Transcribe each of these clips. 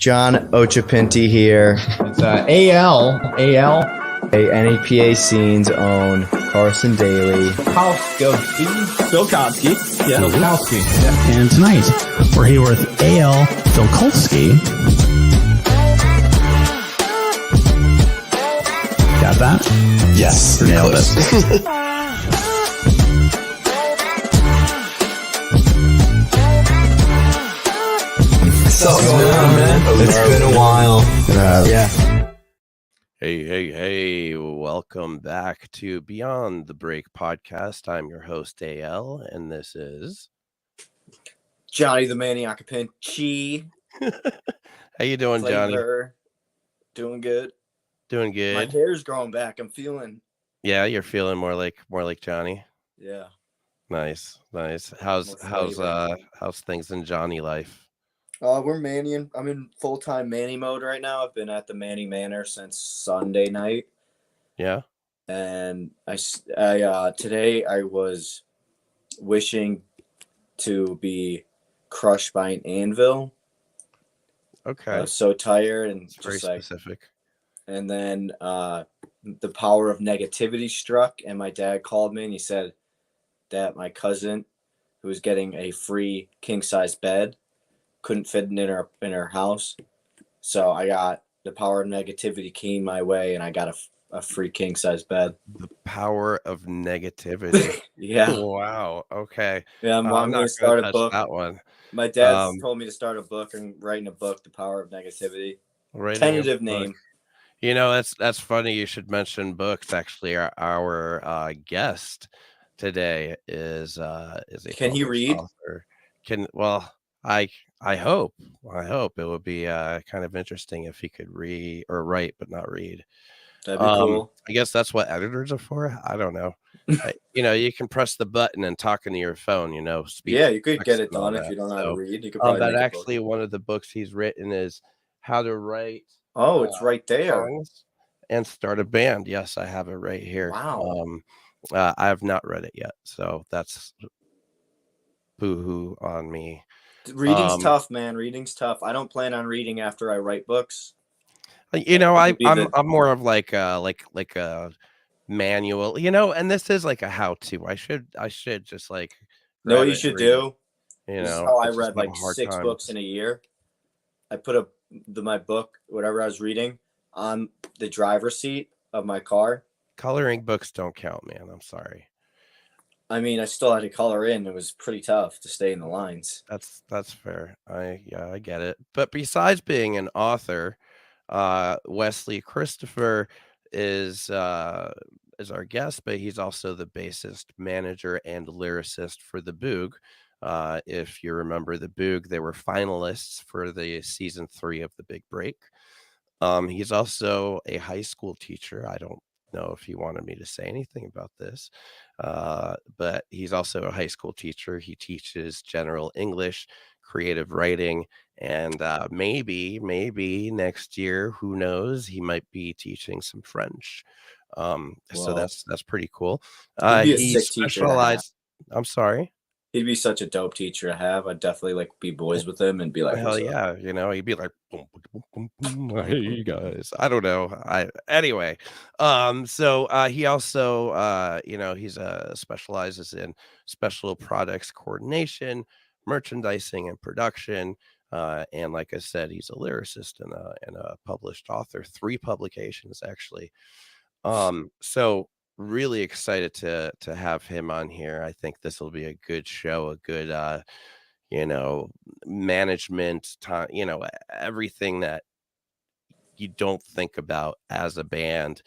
John Ochapinti here. It's Eyal. NEPA Scene's own Carson Daly. Filkowski. Yeah. Filkowski. Yeah. And tonight, we're here with Eyal Filkowski. Got that? Yes. Nailed it. What's going on, man? It's been a while. Yeah. Hey, welcome back to Beyond the Break podcast. I'm your host, Eyal, and this is... Johnny the Maniac Pinchi. How you doing, Johnny? Doing good. Doing good. My hair's growing back. I'm feeling... Yeah, you're feeling more like Johnny? Yeah. Nice. How's things in Johnny life? We're Mannying. I'm in full-time Manny mode right now. I've been at the Manny Manor since Sunday night. Yeah. And I today I was wishing to be crushed by an anvil. Okay. I was so tired and it's very specific. And then the power of negativity struck, and my dad called me and he said that my cousin, who was getting a free king-size bed, couldn't fit in her house. So I got the power of negativity came my way, and I got a free king-size bed. The power of negativity. Yeah. Wow. Okay. Yeah, I'm going to start a book. That one. My dad told me to start a book and writing a book, The Power of Negativity. Tentative name. You know, that's funny. You should mention books. Actually, our guest today is a. Can he read? Author. I hope it would be kind of interesting if he could read or write, but not read. That'd be cool. I guess that's what editors are for. I don't know. You can press the button and talk into your phone. Yeah, you could get it done if you don't know how to read. You could probably but actually, one of the books he's written is How to Write. Oh, it's right there. And Start a Band. Yes, I have it right here. Wow. I have not read it yet, so that's boo-hoo on me. Reading's tough, man. Reading's tough. I don't plan on reading after I write books. I'm more of like a manual, and this is like a how-to. I should just like know what you should do. This is how I read like 6 books in a year. I put my book, whatever I was reading, on the driver's seat of my car. Coloring books don't count, man. I'm sorry. I mean, I still had to color in. It was pretty tough to stay in the lines. That's fair. I get it. But besides being an author, Wesley Kristopher is our guest, but he's also the bassist, manager, and lyricist for the BOOG. If you remember the BOOG, they were finalists for the season 3 of the Big Break. He's also a high school teacher. I don't know if he wanted me to say anything about this, but he's also a high school teacher. He teaches general English, creative writing, and maybe next year, who knows, he might be teaching some French. So that's pretty cool. He specialized. I'm sorry. He'd be such a dope teacher to have. I'd definitely be boys with him and be like, hell yeah, he'd be like, boom, boom, boom, boom, hey guys. I don't know. Anyway. So he also he's specializes in special products coordination, merchandising, and production. And like I said, he's a lyricist and a published author, 3 publications actually. So really excited to have him on here. I think this will be a good show, a good management time, everything that you don't think about as a band,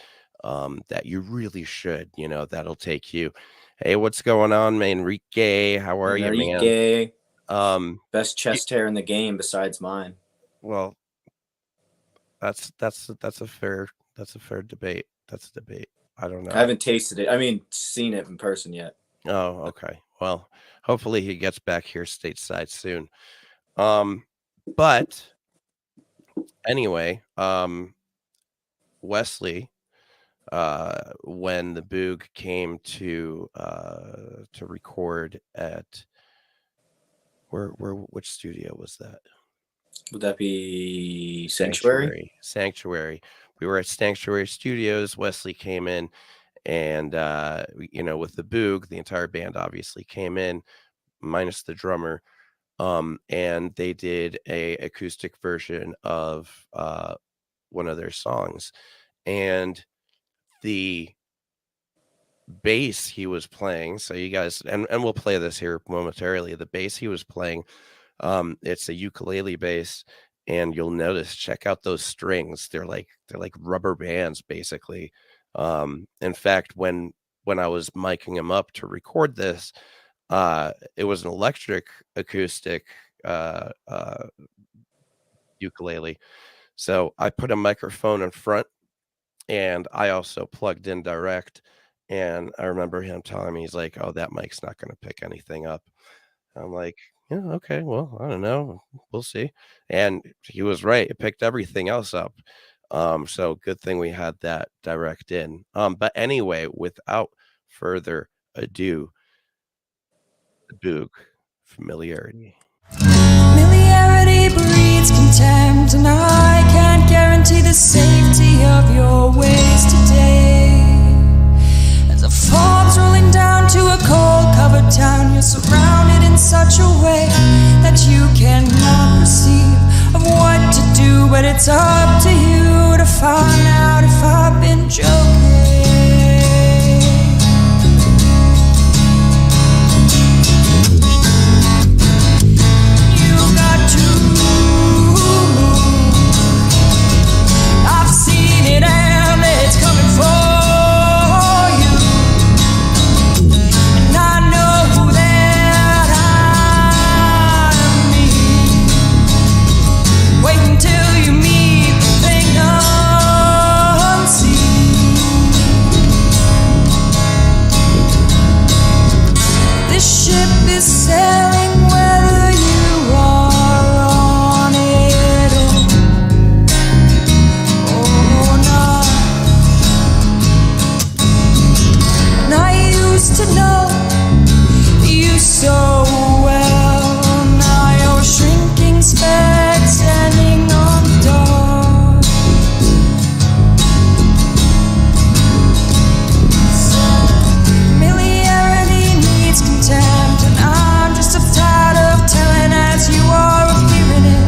that you really should, that'll take you. Hey, what's going on, Enrique? How are you, man? Best chest hair in the game besides mine. Well, that's a fair debate. That's a debate. I don't know. I haven't tasted it. I mean, seen it in person yet. Oh, okay. Well, hopefully he gets back here stateside soon. But anyway, Wesley, when the BOOG came to record at which studio was that? Would that be Sanctuary? Sanctuary. We were at Sanctuary Studios. Wesley came in, and with the BOOG, the entire band obviously came in, minus the drummer. And they did a acoustic version of one of their songs, and the bass he was playing. So you guys, and we'll play this here momentarily. The bass he was playing, it's a ukulele bass, and you'll notice, check out those strings. They're like rubber bands, basically. In fact, when I was miking him up to record this, it was an electric acoustic ukulele. So I put a microphone in front, and I also plugged in direct. And I remember him telling me, he's like, "Oh, that mic's not going to pick anything up." I'm like, "Yeah, okay, well, I don't know, we'll see." And he was right; it picked everything else up. So good thing we had that direct in. But anyway, without further ado, the BOOG, Familiarity. Familiarity breeds contempt, and I can't guarantee the safety of your ways today. As the fog's rolling down to a cold-covered town, you're surrounded in such a way that you cannot perceive of what to do, but it's up to you to find out if I've been joking. I've seen it and it's coming for you, and I know that I'm me. Wait until you meet the thing unseen. This ship is sailing whether you are on it or not. And I used to know you so well. Now you're shrinking speck standing on the door. Familiarity needs contempt, and I'm just as tired of telling as you are of hearing it.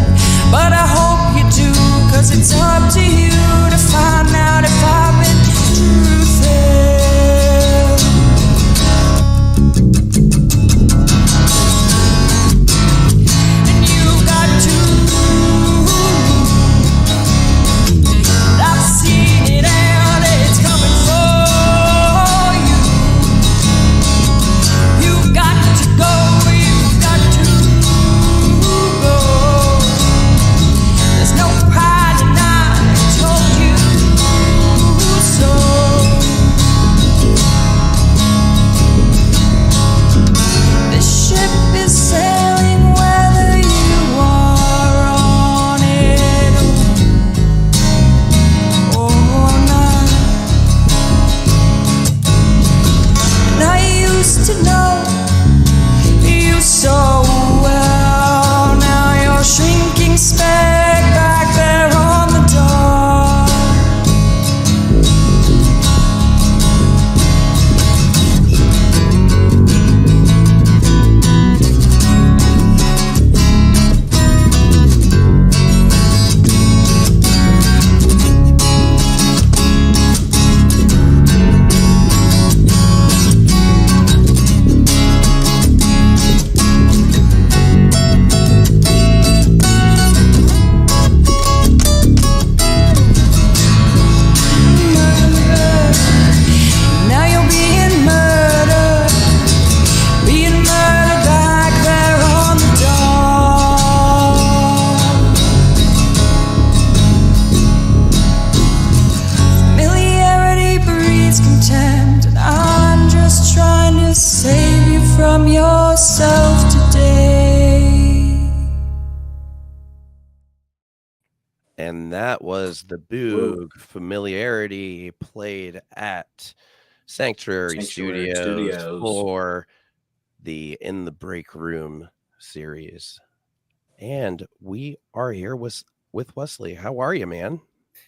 But I hope you do, 'cause it's up to you to find out if I've been truthful. And you've got to, I've seen it and it's coming for you. You've got to go, you've got to go. There's no pride and I told you so. This ship is sailing whether you are on it or not. And I used to know you so well. Now you're shrinking speck back there on the door. Now you're being murdered back there on the door. Familiarity breeds contempt, and I'm just trying to save you from yourself today. And that was the BOOG, Familiarity, played at Sanctuary Studios for the In the Break Room series. And we are here with Wesley. How are you, man?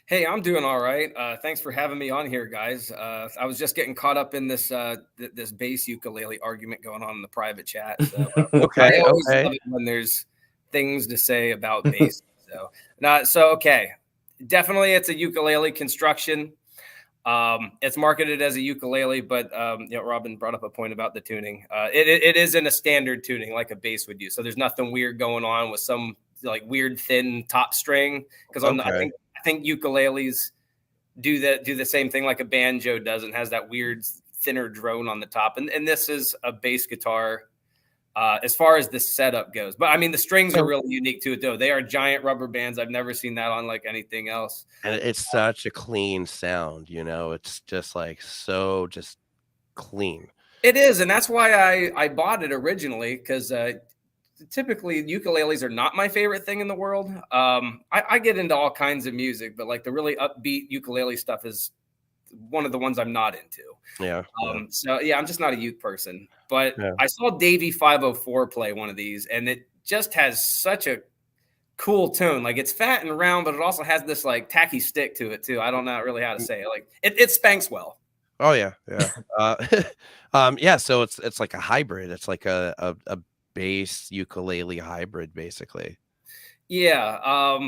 Hey, I'm doing all right. Thanks for having me on here, guys. I was just getting caught up in this this bass ukulele argument going on in the private chat. So I Okay, always okay. love it when there's things to say about bass. So okay, definitely it's a ukulele construction. It's marketed as a ukulele, but Robin brought up a point about the tuning. It is in a standard tuning like a bass would use. So there's nothing weird going on with some like weird thin top string because Okay. I think ukuleles do the same thing like a banjo does and has that weird thinner drone on the top. And this is a bass guitar as far as the setup goes. But I mean, the strings are really unique to it, though. They are giant rubber bands. I've never seen that on like anything else. And it's such a clean sound, it's just like so just clean. It is, and that's why I bought it originally because typically ukuleles are not my favorite thing in the world. I get into all kinds of music, but like the really upbeat ukulele stuff is one of the ones I'm not into. Yeah. So yeah, I'm just not a uke person. But Yeah. I saw Davey 504 play one of these, and it just has such a cool tone. Like it's fat and round, but it also has this like tacky stick to it too. I don't know really how to say it. Like it spanks well. Oh yeah, yeah. Yeah, so it's like a hybrid. It's like a bass ukulele hybrid, basically. Yeah.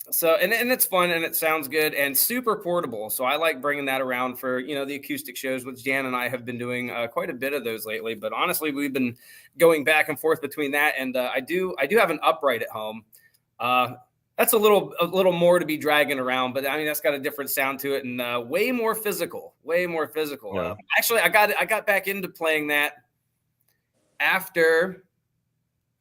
So and it's fun and it sounds good and super portable. So I like bringing that around for the acoustic shows, which Jan and I have been doing quite a bit of those lately. But honestly, we've been going back and forth between that and I do have an upright at home. That's a little more to be dragging around, but I mean that's got a different sound to it and way more physical. Yeah. Actually, I got back into playing that after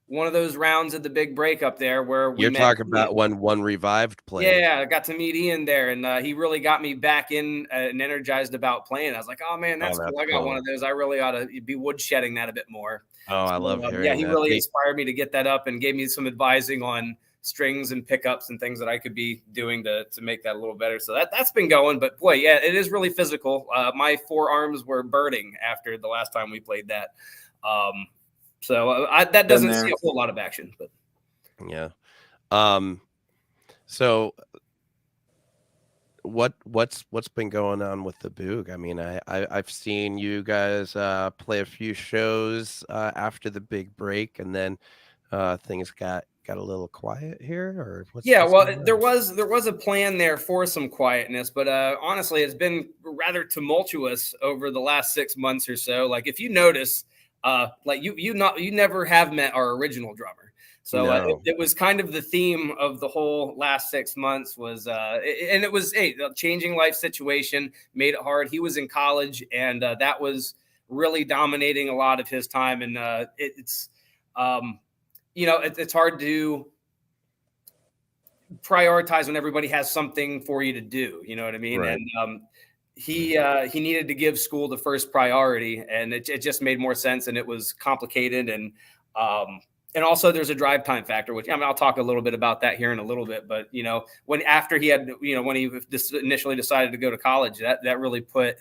one of those rounds at the big break up there where You're talking about when One Revived played. Yeah, I got to meet Ian there, and he really got me back in and energized about playing. I was like, oh man, that's cool. I got one of those. I really ought to be woodshedding that a bit more. Oh, I love hearing yeah, he that. really inspired me to get that up and gave me some advising on strings and pickups and things that I could be doing to make that a little better. So that's been going, but boy, yeah, it is really physical. My forearms were burning after the last time we played that. So that doesn't see a whole lot of action, but yeah. So what's been going on with the BOOG? I mean, I've seen you guys play a few shows after the big break, and then things got a little quiet here, or what's there was a plan there for some quietness, but honestly, it's been rather tumultuous over the last 6 months or so. Like if you notice, like you never have met our original drummer. So No. it was kind of the theme of the whole last 6 months was, and it was a changing life situation made it hard. He was in college, and that was really dominating a lot of his time. And it's hard to prioritize when everybody has something for you to do. You know what I mean? Right. And he needed to give school the first priority, and it just made more sense. And it was complicated, and also there's a drive time factor, which I'll talk a little bit about that here in a little bit. But when he initially decided to go to college, that really put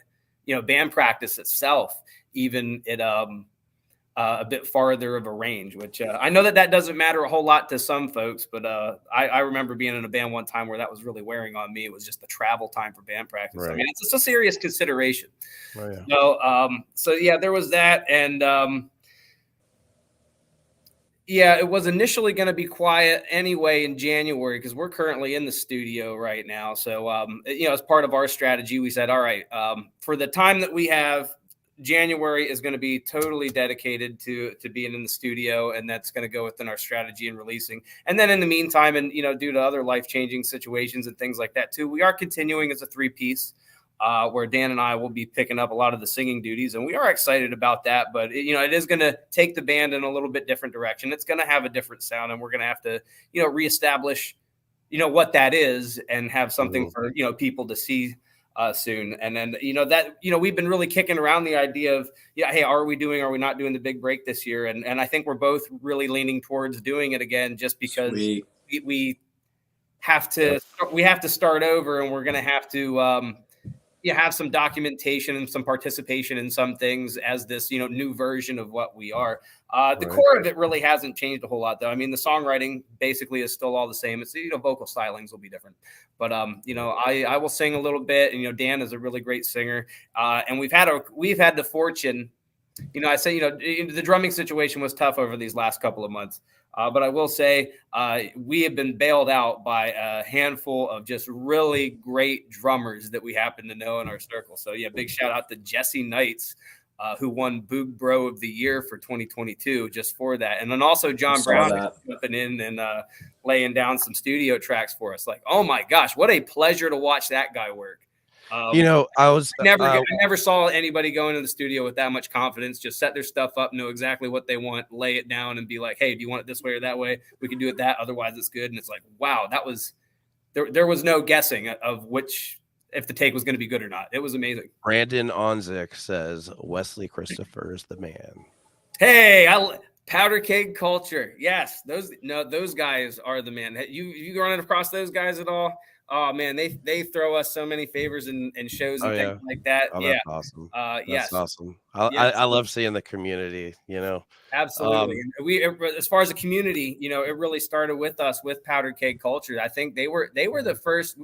band practice itself even at a bit farther of a range, which I know that doesn't matter a whole lot to some folks, but I remember being in a band one time where that was really wearing on me. It was just the travel time for band practice. Right. I mean, it's a serious consideration. Oh, yeah. So yeah, there was that. And yeah, it was initially going to be quiet anyway in January because we're currently in the studio right now. So, as part of our strategy, we said, all right, for the time that we have, January is going to be totally dedicated to being in the studio, and that's going to go within our strategy and releasing. And then in the meantime, and due to other life-changing situations and things like that too, we are continuing as a 3-piece where Dan and I will be picking up a lot of the singing duties, and we are excited about that. But it is going to take the band in a little bit different direction. It's going to have a different sound, and we're going to have to reestablish what that is and have something for people to see soon. And then we've been really kicking around the idea of hey, are we not doing the big break this year? And I think we're both really leaning towards doing it again, just because we have to start over, and we're going to have to have some documentation and some participation in some things as this new version of what we are. The core of it really hasn't changed a whole lot, though. I mean, the songwriting basically is still all the same. It's, vocal stylings will be different, but I will sing a little bit, and Dan is a really great singer, and we've had the fortune. I say, the drumming situation was tough over these last couple of months. But I will say we have been bailed out by a handful of just really great drummers that we happen to know in our circle. So, yeah, big shout out to Jesse Knights, who won BOOG Bro of the Year for 2022 just for that. And then also John Brown jumping in and laying down some studio tracks for us. Like, oh, my gosh, what a pleasure to watch that guy work. I never saw anybody go into the studio with that much confidence, just set their stuff up, know exactly what they want, lay it down and be like, hey, do you want it this way or that way? We can do it that. Otherwise it's good. And it's like, wow, there was no guessing of if the take was going to be good or not. It was amazing. Brandon Onzik says Wesley Kristopher is the man. Hey, powder keg culture. Yes. Those guys are the man. You running across those guys at all? Oh man, they throw us so many favors and shows and things like that. Oh, that's awesome. That's awesome. I love seeing the community. Absolutely. As far as the community, it really started with us with Powder Keg Culture. I think they were the first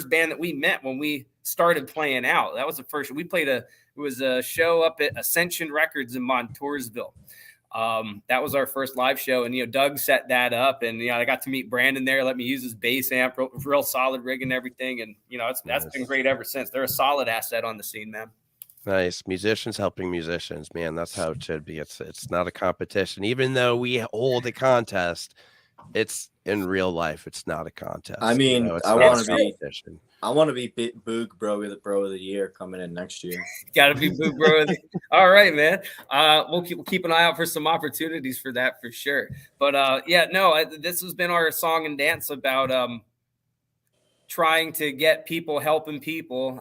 band that we met when we started playing out. That was the first. We played it was a show up at Ascension Records in Montoursville. That was our first live show, and Doug set that up, and I got to meet Brandon there, let me use his bass amp, real solid rig and everything, and that's been great ever since. They're a solid asset on the scene, man. Nice. Musicians helping musicians, man. That's how it should be. It's not a competition, even though we hold a contest. It's in real life. It's not a contest. I mean, I want to be BOOG Bro of the Year coming in next year. Got to be BOOG Bro of the Year. All right, man. We'll keep an eye out for some opportunities for that for sure. But this has been our song and dance about trying to get people helping people.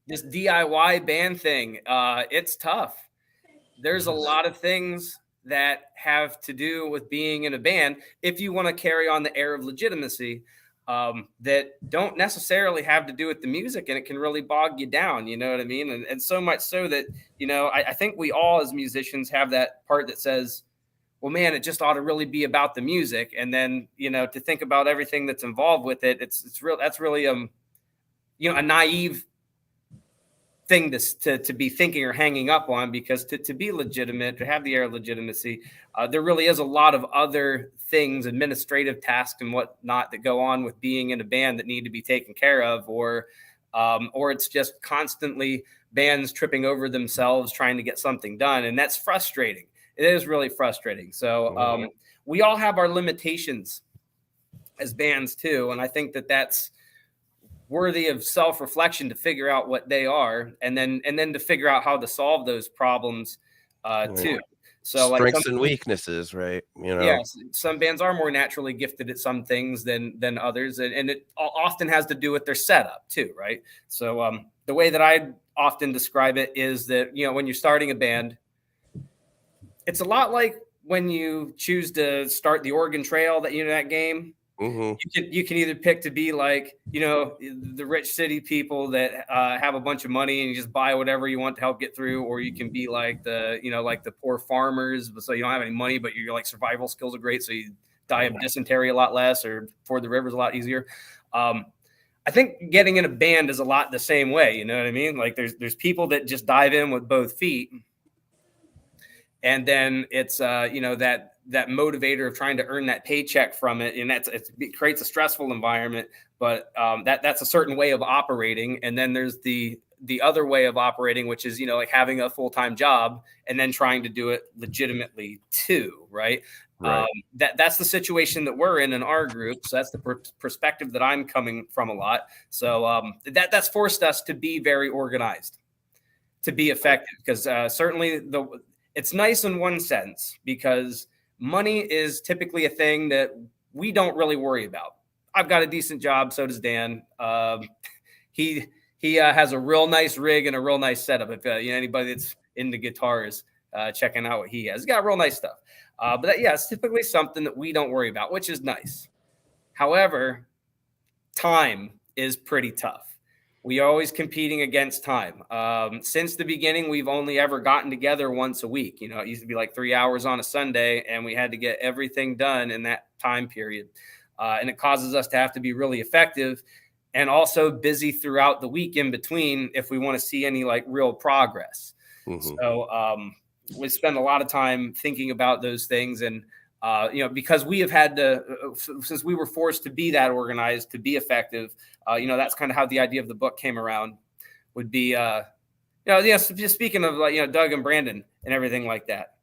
This DIY band thing, it's tough. There's a lot of things that have to do with being in a band if you want to carry on the air of legitimacy, that don't necessarily have to do with the music, and it can really bog you down, you know what I mean? And so much so that I think we all as musicians have that part that says, well, man, it just ought to really be about the music, and then to think about everything that's involved with it, that's really a naive thing to be thinking or hanging up on, because to be legitimate, to have the air of legitimacy, there really is a lot of other things, administrative tasks and whatnot, that go on with being in a band that need to be taken care of, or it's just constantly bands tripping over themselves trying to get something done, and that's frustrating. It is really frustrating. So we all have our limitations as bands too, and I think that's worthy of self-reflection to figure out what they are, and then to figure out how to solve those problems too. So strengths and weaknesses, right? Some bands are more naturally gifted at some things than others, and it often has to do with their setup too, right? So the way that I often describe it is that when you're starting a band, it's a lot like when you choose to start the Oregon Trail, that game. Mm-hmm. You can either pick to be like, the rich city people that have a bunch of money and you just buy whatever you want to help get through, or you can be like the poor farmers, so you don't have any money, but your survival skills are great, so you die of dysentery a lot less, or ford the rivers a lot easier. I think getting in a band is a lot the same way. You know what I mean? Like there's people that just dive in with both feet, and then it's that motivator of trying to earn that paycheck from it, and it creates a stressful environment. But that's a certain way of operating, and then there's the other way of operating, which is having a full-time job and then trying to do it legitimately too, right? That's the situation that we're in our group. So that's the perspective that I'm coming from a lot. So that's forced us to be very organized, to be effective, because certainly it's nice in one sense, because money is typically a thing that we don't really worry about. I've got a decent job. So does Dan. He has a real nice rig and a real nice setup. If anybody that's into guitars, checking out what he has, he's got real nice stuff. But it's typically something that we don't worry about, which is nice. However, time is pretty tough. We always competing against time. Since the beginning, we've only ever gotten together once a week. You know, it used to be like 3 hours on a Sunday, and we had to get everything done in that time period. And it causes us to have to be really effective and also busy throughout the week in between if we want to see any like real progress. Mm-hmm. So we spend a lot of time thinking about those things. And you know, because we have had to, since we were forced to be that organized, to be effective, you know, that's kind of how the idea of the book came around, would be, you know, yes, just speaking of like, you know, Doug and Brandon and everything like that.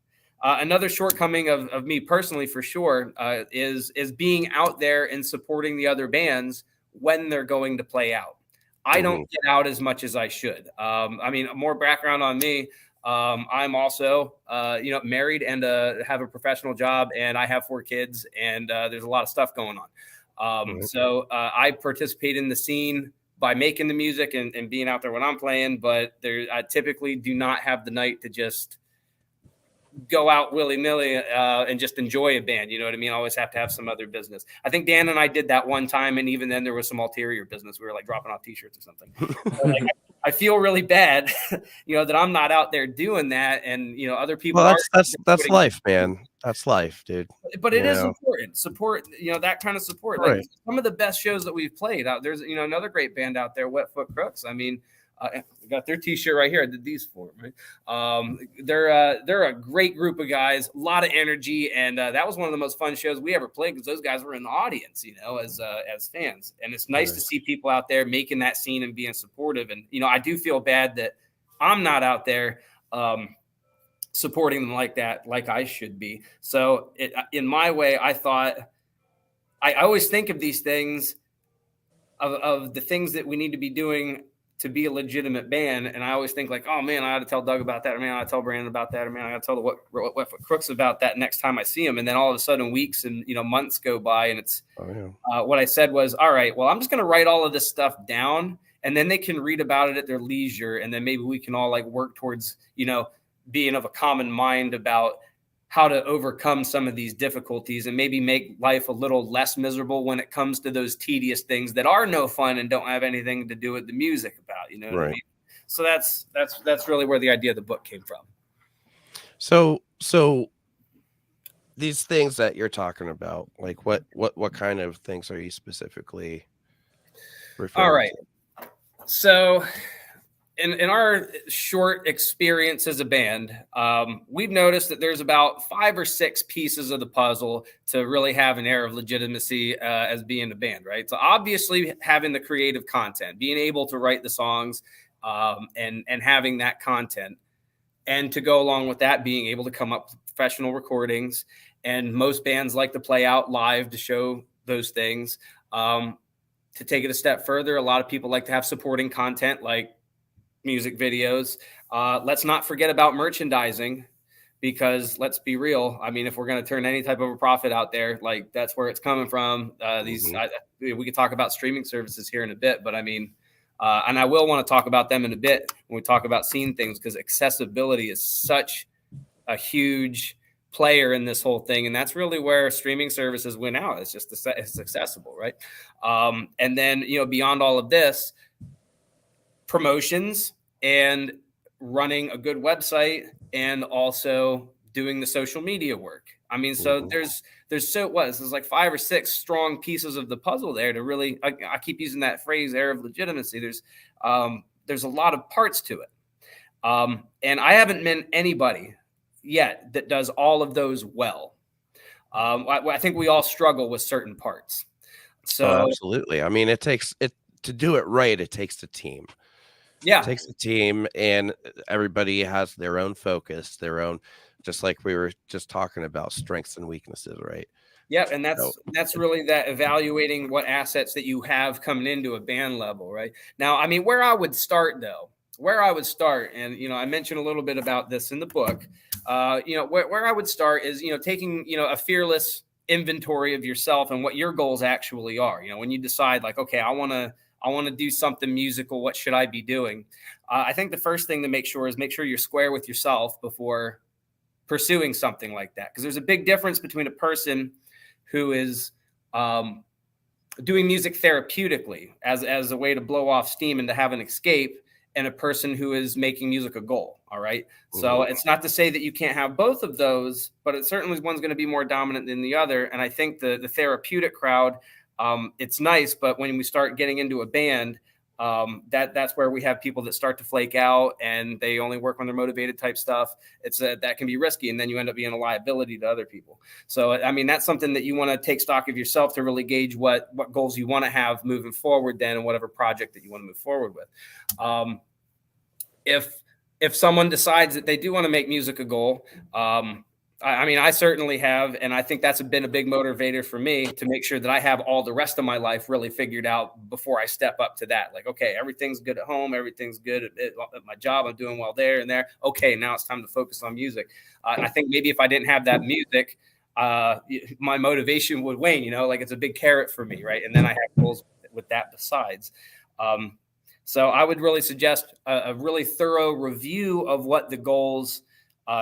Another shortcoming of me personally, for sure, is being out there and supporting the other bands when they're going to play out. I don't get out as much as I should. I mean, more background on me. I'm also, you know, married and have a professional job, and I have 4 kids, and there's a lot of stuff going on. So I participate in the scene by making the music and being out there when I'm playing, but I typically do not have the night to just go out willy-nilly and just enjoy a band. You know what I mean? I always have to have some other business. I think Dan and I did that one time, and even then there was some ulterior business. We were like dropping off t-shirts or something. Like, I feel really bad, you know, that I'm not out there doing that, and you know, other people. Well, that's life, man. That's life, dude. But it is important. Support, you know, that kind of support. Right. Like some of the best shows that we've played out. There's, you know, another great band out there, Wet Foot Crooks. I mean, got their t-shirt right here. I did these for them, right? They're a great group of guys, a lot of energy, and that was one of the most fun shows we ever played because those guys were in the audience, you know, as fans. And it's nice to see people out there making that scene and being supportive. And you know, I do feel bad that I'm not out there supporting them like that, like I should be. So in my way, I thought I always think of these things of the things that we need to be doing to be a legitimate band. And I always think like, oh man, I ought to tell Doug about that. Or man, I ought to tell Brandon about that. Or man, I got to tell the Wet Foot Crooks about that next time I see him. And then all of a sudden weeks and, you know, months go by, and it's what I said was, all right, well, I'm just going to write all of this stuff down, and then they can read about it at their leisure. And then maybe we can all like work towards, you know, being of a common mind about how to overcome some of these difficulties and maybe make life a little less miserable when it comes to those tedious things that are no fun and don't have anything to do with the music about, you know what I mean? So that's really where the idea of the book came from. So these things that you're talking about, like what kind of things are you specifically referring All right. to? So in our short experience as a band, we've noticed that there's about 5 or 6 pieces of the puzzle to really have an air of legitimacy as being a band, right? So obviously having the creative content, being able to write the songs and having that content. And to go along with that, being able to come up with professional recordings. And most bands like to play out live to show those things. To take it a step further, a lot of people like to have supporting content like music videos. Let's not forget about merchandising, because let's be real. I mean, if we're going to turn any type of a profit out there, like that's where it's coming from. We could talk about streaming services here in a bit, but I mean, and I will want to talk about them in a bit when we talk about scene things, because accessibility is such a huge player in this whole thing. And that's really where streaming services win out. It's just, it's accessible. Right. And then, you know, beyond all of this, promotions and running a good website and also doing the social media work. I mean, so there's this is like 5 or 6 strong pieces of the puzzle there to really, I keep using that phrase, air of legitimacy. There's a lot of parts to it. And I haven't met anybody yet that does all of those well. I think we all struggle with certain parts. So absolutely. I mean, to do it right, it takes a team. Yeah. It takes a team, and everybody has their own focus, their own, just like we were just talking about, strengths and weaknesses, right? Yeah, and that's really that evaluating what assets that you have coming into a band level, right? Now, I mean, where I would start, and you know, I mentioned a little bit about this in the book. You know, where I would start is, you know, taking, you know, a fearless inventory of yourself and what your goals actually are. You know, when you decide like, okay, I want to do something musical, what should I be doing? I think the first thing to make sure you're square with yourself before pursuing something like that. Because there's a big difference between a person who is doing music therapeutically as a way to blow off steam and to have an escape, and a person who is making music a goal. All right. So it's not to say that you can't have both of those, but it certainly one's going to be more dominant than the other. And I think the therapeutic crowd, it's nice, but when we start getting into a band, that's where we have people that start to flake out and they only work on their motivated type stuff. It's that can be risky, and then you end up being a liability to other people. So I mean, that's something that you want to take stock of yourself to really gauge what goals you want to have moving forward then, and whatever project that you want to move forward with. If someone decides that they do want to make music a goal, I mean, I certainly have, and I think that's been a big motivator for me to make sure that I have all the rest of my life really figured out before I step up to that. Like, okay, everything's good at home, everything's good at my job, I'm doing well there and there. Okay, now it's time to focus on music. And I think maybe if I didn't have that music, my motivation would wane. You know, like it's a big carrot for me, right? And then I have goals with that besides. So I would really suggest a really thorough review of what the goals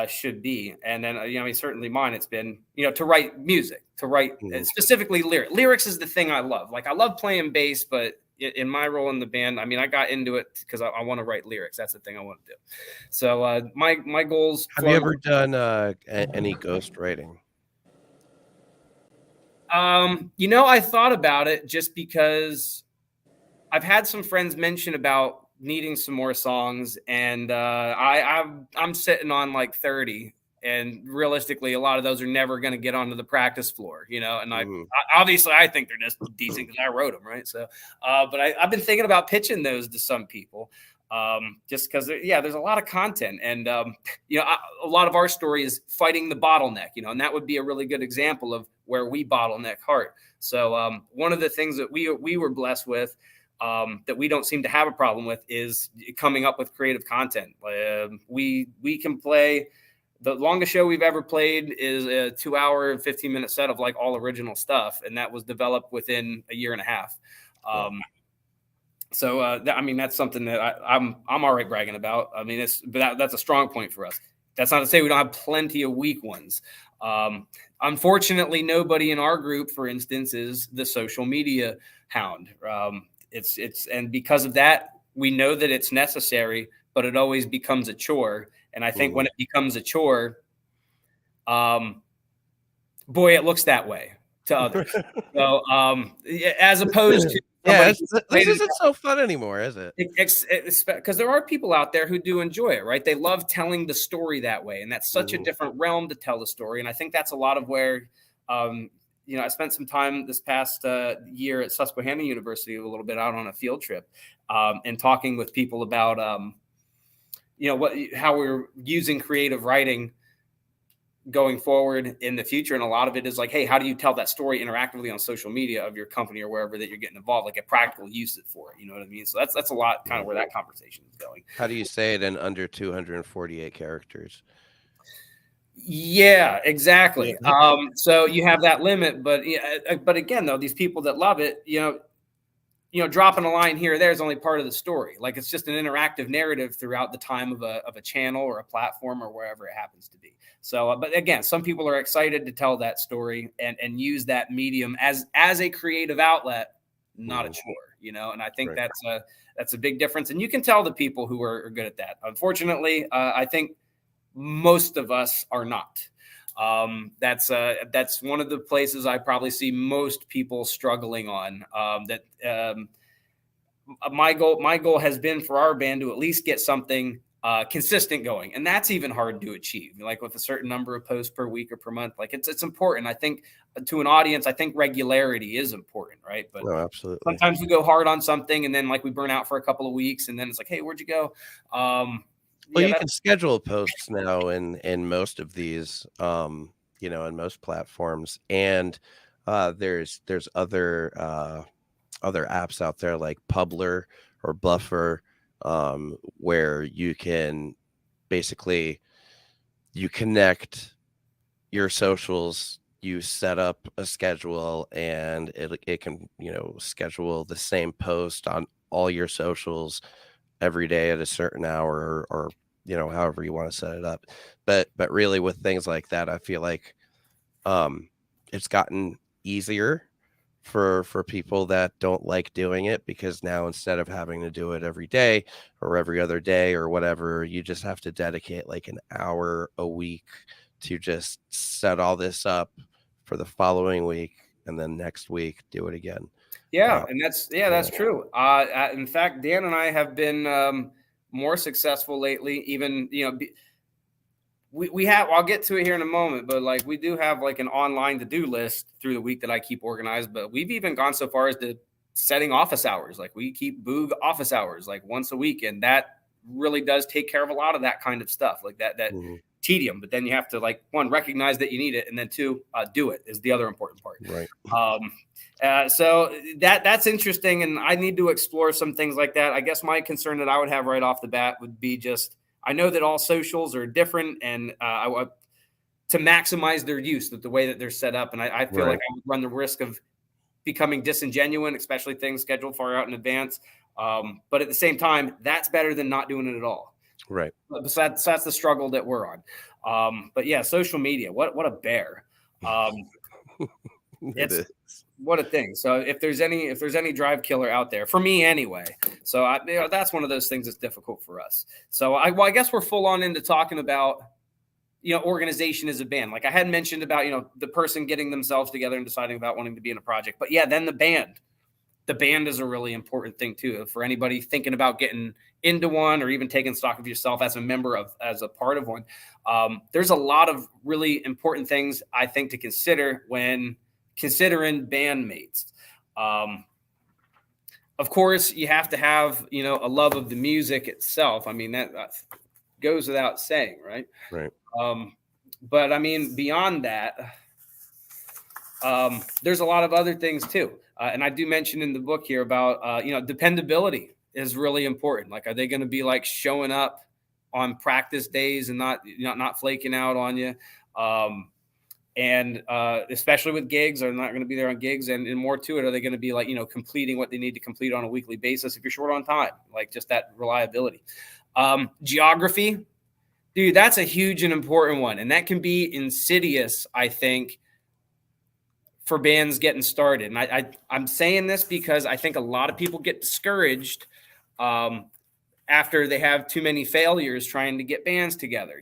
should be. And then, I mean, certainly mine, it's been, to write music, to write specifically lyrics. Lyrics is the thing I love. Like I love playing bass, but in my role in the band, I mean, I got into it because I want to write lyrics. That's the thing I want to do. So my goals. Have you ever done any ghost writing? I thought about it just because I've had some friends mention about needing some more songs, and I'm sitting on like 30, and realistically a lot of those are never going to get onto the practice floor, and I obviously I think they're just decent because I wrote them, right? So but I've been thinking about pitching those to some people, just because there's a lot of content, and a lot of our story is fighting the bottleneck, and that would be a really good example of where we bottleneck hard. So one of the things that we were blessed with, that we don't seem to have a problem with, is coming up with creative content. We can play. The longest show we've ever played is a 2-hour and 15-minute set of like all original stuff, and that was developed within a year and a half. So I mean, that's something that I'm all right bragging about. I mean, that's a strong point for us. That's not to say we don't have plenty of weak ones. Unfortunately, nobody in our group, for instance, is the social media hound. And because of that, we know that it's necessary, but it always becomes a chore. And I think when it becomes a chore, boy, it looks that way to others. So, as opposed to, this isn't so fun anymore, is it? Because there are people out there who do enjoy it, right? They love telling the story that way, and that's such a different realm to tell the story. And I think that's a lot of where, I spent some time this past year at Susquehanna University, a little bit out on a field trip, and talking with people about, how we're using creative writing going forward in the future. And a lot of it is like, hey, how do you tell that story interactively on social media of your company or wherever that you're getting involved, like a practical use for it, you know what I mean? So that's a lot kind of where that conversation is going. How do you say it in under 248 characters? Yeah, exactly. So you have that limit, but again, though, these people that love it, dropping a line here or there is only part of the story. Like it's just an interactive narrative throughout the time of a channel or a platform or wherever it happens to be. So, but again, some people are excited to tell that story and use that medium as a creative outlet, not a chore, and I think that's a big difference. And you can tell the people who are good at that. Unfortunately, I think most of us are not. That's one of the places I probably see most people struggling on. My goal has been for our band to at least get something consistent going, and that's even hard to achieve. Like with a certain number of posts per week or per month, like it's important. I think to an audience, I think regularity is important, right? But absolutely. Sometimes we go hard on something, and then like we burn out for a couple of weeks, and then it's like, hey, where'd you go? Well, you can schedule posts now in most of these, in most platforms, and there's other apps out there like Publer or Buffer, where you can basically you connect your socials, you set up a schedule, and it can schedule the same post on all your socials every day at a certain hour or however you want to set it up. But really with things like that, I feel like it's gotten easier for people that don't like doing it, because now instead of having to do it every day or every other day or whatever, you just have to dedicate like an hour a week to just set all this up for the following week, and then next week do it again. Yeah, and that's true. In fact, Dan and I have been more successful lately. Even we have. I'll get to it here in a moment, but like we do have like an online to-do list through the week that I keep organized. But we've even gone so far as to setting office hours. Like we keep BOOG office hours like once a week, and that really does take care of a lot of that kind of stuff, like that tedium. But then you have to, like, one, recognize that you need it, and then two, do it is the other important part. Right. So that's interesting, and I need to explore some things like that. I guess my concern that I would have right off the bat would be just, I know that all socials are different, and I want to maximize their use, the way that they're set up. And I feel like I would run the risk of becoming disingenuous, especially things scheduled far out in advance. But at the same time, that's better than not doing it at all. Right. So that's the struggle that we're on. But yeah, social media, what a bear. It's what a thing. So if there's any drive killer out there, for me anyway, so that's one of those things that's difficult for us. So I guess we're full on into talking about, organization as a band. Like I had mentioned about, the person getting themselves together and deciding about wanting to be in a project. But yeah, then the band is a really important thing too, for anybody thinking about getting into one, or even taking stock of yourself as a member as a part of one. There's a lot of really important things I think to consider when considering bandmates. Of course, you have to have, a love of the music itself. I mean, that goes without saying, right? Right. But I mean, beyond that, there's a lot of other things too. And I do mention in the book here about, dependability is really important. Like, are they going to be like showing up on practice days and not flaking out on you? And especially with gigs, are not going to be there on gigs, and more to it, are they going to be like, completing what they need to complete on a weekly basis if you're short on time, like just that reliability. Geography, dude, that's a huge and important one. And that can be insidious, I think, for bands getting started. And I'm saying this because I think a lot of people get discouraged after they have too many failures trying to get bands together,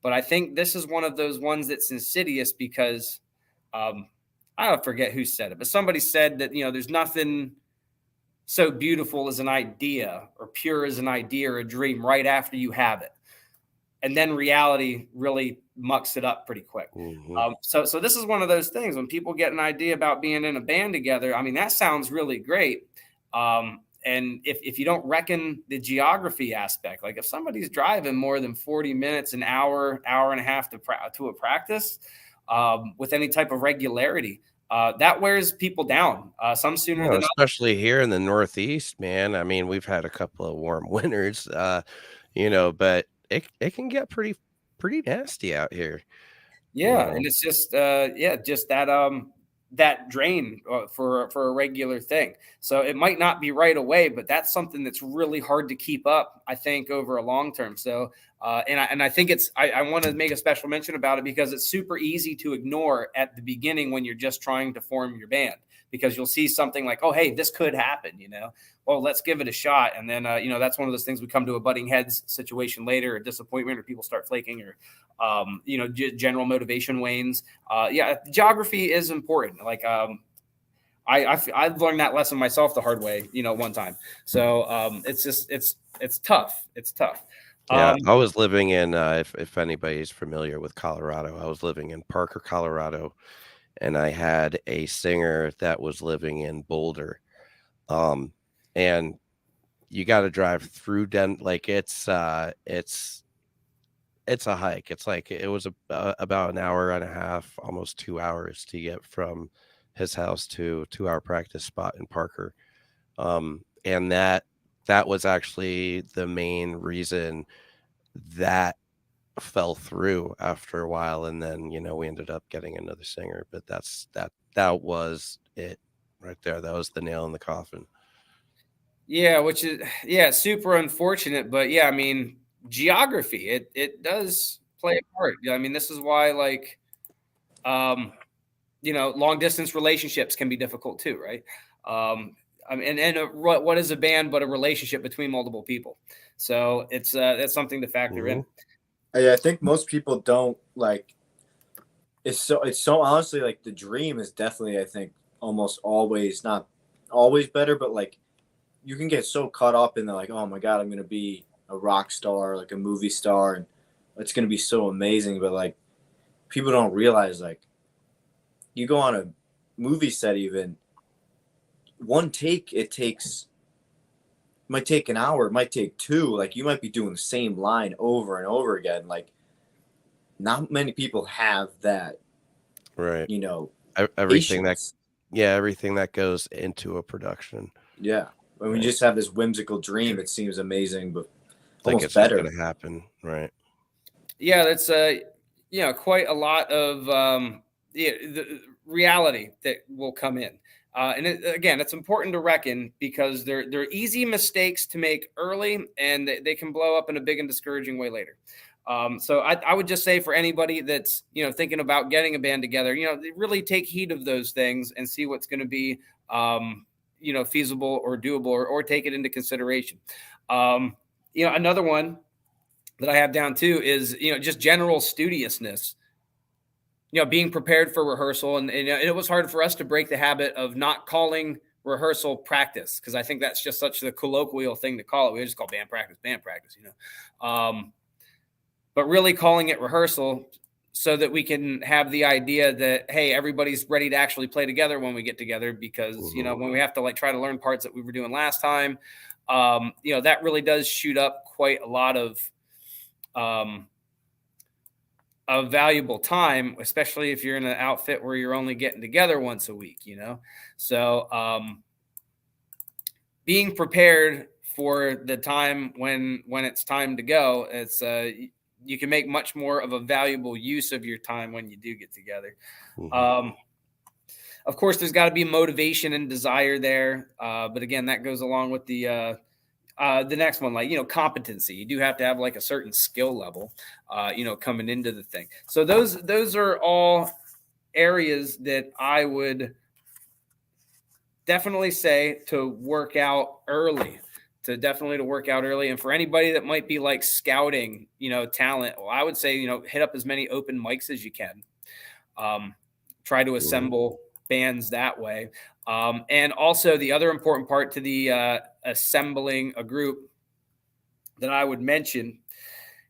But I think this is one of those ones that's insidious because I don't forget who said it, but somebody said that, there's nothing so beautiful as an idea, or pure as an idea or a dream right after you have it. And then reality really mucks it up pretty quick. Mm-hmm. So this is one of those things when people get an idea about being in a band together. I mean, that sounds really great. And if you don't reckon the geography aspect, like if somebody's driving more than 40 minutes, an hour and a half to a practice with any type of regularity, that wears people down. Some sooner than especially here in the Northeast, man. I mean, we've had a couple of warm winters, but it can get pretty nasty out here. Yeah, and it's just just that drain for a regular thing. So it might not be right away, but that's something that's really hard to keep up, I think, over a long term. So and I think I want to make a special mention about it because it's super easy to ignore at the beginning when you're just trying to form your band, because you'll see something like, oh, hey, this could happen, well, let's give it a shot. And then, that's one of those things, we come to a butting heads situation later, a disappointment, or people start flaking, or, general motivation wanes. Geography is important. Like, I've learned that lesson myself the hard way, one time. So it's just, it's tough. It's tough. Yeah, I was living in, if anybody's familiar with Colorado, I was living in Parker, Colorado, and I had a singer that was living in Boulder. And you got to drive through like it's a hike. It's like, it was about an hour and a half, almost 2 hours to get from his house to our practice spot in Parker. And that was actually the main reason that fell through after a while. And then, we ended up getting another singer, but that was it right there. That was the nail in the coffin. Yeah, which is, super unfortunate. But I mean, geography, it does play a part. I mean, this is why, like, long distance relationships can be difficult too, right? What is a band but a relationship between multiple people? So that's something to factor in. I think most people don't like. It's so honestly, like, the dream is definitely, I think, almost always, not always better, but like you can get so caught up in the, like, oh my God, I'm gonna be a rock star, like a movie star, and it's gonna be so amazing. But like people don't realize, like, you go on a movie set, even one take, might take an hour, it might take two. Like, you might be doing the same line over and over again. Like, not many people have that, right? Everything everything that goes into a production. Yeah, when we just have this whimsical dream, it seems amazing, but like almost it's better. Going to happen, right? Yeah, that's quite a lot of the reality that will come in. Again, it's important to reckon, because they're easy mistakes to make early, and they can blow up in a big and discouraging way later. So I would just say, for anybody that's thinking about getting a band together, really take heed of those things and see what's going to be feasible or doable, or take it into consideration. Another one that I have down too is just general studiousness. Being prepared for rehearsal, and it was hard for us to break the habit of not calling rehearsal practice, because I think that's just such the colloquial thing to call it. We just call band practice, but really calling it rehearsal, so that we can have the idea that, hey, everybody's ready to actually play together when we get together, because when we have to like try to learn parts that we were doing last time, that really does shoot up quite a lot of valuable time, especially if you're in an outfit where you're only getting together once a week, So being prepared for the time when it's time to go, it's you can make much more of a valuable use of your time when you do get together. Of course, there's got to be motivation and desire there, but again, that goes along with the next one, like, competency. You do have to have like a certain skill level, coming into the thing. So those are all areas that I would definitely say to work out early. And for anybody that might be like scouting, talent, well, I would say, hit up as many open mics as you can. Try to assemble bands that way. And also the other important part to the assembling a group that I would mention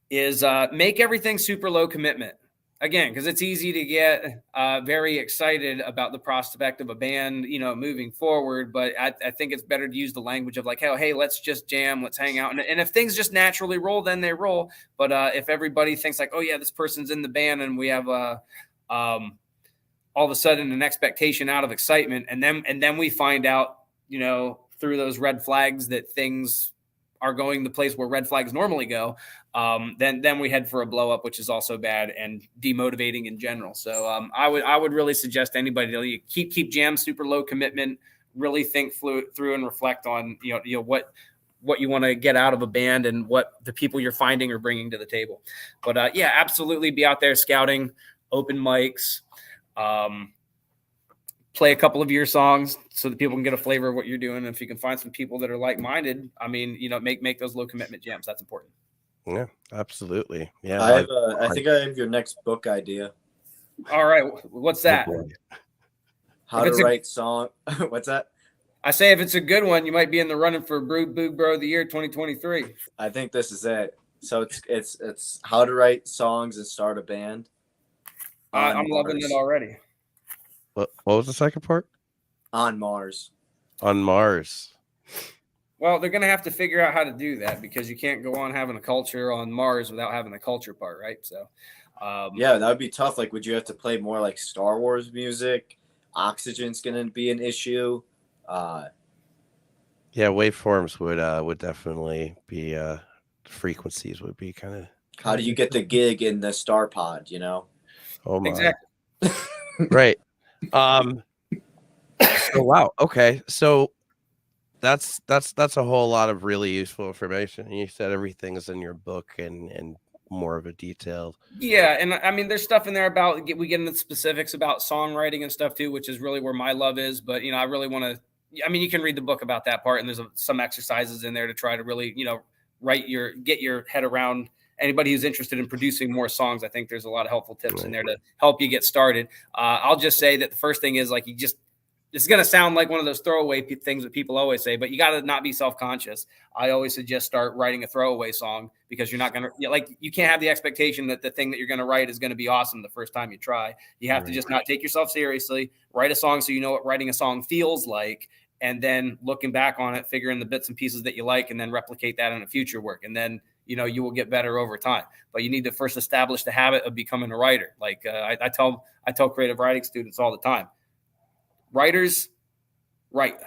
is make everything super low commitment. Again, because it's easy to get very excited about the prospect of a band, moving forward. But I think it's better to use the language of like, hey, let's just jam, let's hang out. And if things just naturally roll, then they roll. But if everybody thinks like, oh yeah, this person's in the band, and we have all of a sudden an expectation out of excitement, and then we find out, through those red flags, that things are going the place where red flags normally go, then we head for a blow up, which is also bad and demotivating in general. So I would really suggest anybody to keep jam super low commitment, really think through and reflect on what you want to get out of a band and what the people you're finding are bringing to the table. But absolutely be out there scouting, open mics, play a couple of your songs so that people can get a flavor of what you're doing. And if you can find some people that are like-minded, make those low commitment jams. That's important. Yeah, absolutely. Yeah. I think I have your next book idea. All right. What's that? How to write song. What's that? I say, if it's a good one, you might be in the running for BOOG Bro of the Year 2023. I think this is it. So it's how to write songs and start a band. I'm loving it already. What was the second part? On Mars. On Mars. Well, they're going to have to figure out how to do that, because you can't go on having a culture on Mars without having the culture part, right? So, yeah, that would be tough. Like, would you have to play more like Star Wars music? Oxygen's going to be an issue. Yeah, waveforms would definitely be frequencies would be kind of. How do you get the gig in the Star Pod? Oh my. Exactly. Right. Oh wow. Okay. So that's a whole lot of really useful information. You said everything is in your book, and more of a detailed. Yeah, and I mean, there's stuff in there about we get into specifics about songwriting and stuff too, which is really where my love is. But I really want to. I mean, you can read the book about that part, and there's some exercises in there to try to really, get your head around. Anybody who's interested in producing more songs, I think there's a lot of helpful tips in there to help you get started. I'll just say that the first thing is it's going to sound like one of those throwaway things that people always say, but you got to not be self-conscious. I always suggest start writing a throwaway song, because you're not going to you can't have the expectation that the thing that you're going to write is going to be awesome the first time you try. You have to just not take yourself seriously, write a song so you know what writing a song feels like, and then looking back on it, figure in the bits and pieces that you like, and then replicate that in a future work. And then, you will get better over time. But you need to first establish the habit of becoming a writer. Like I tell creative writing students all the time, writers write.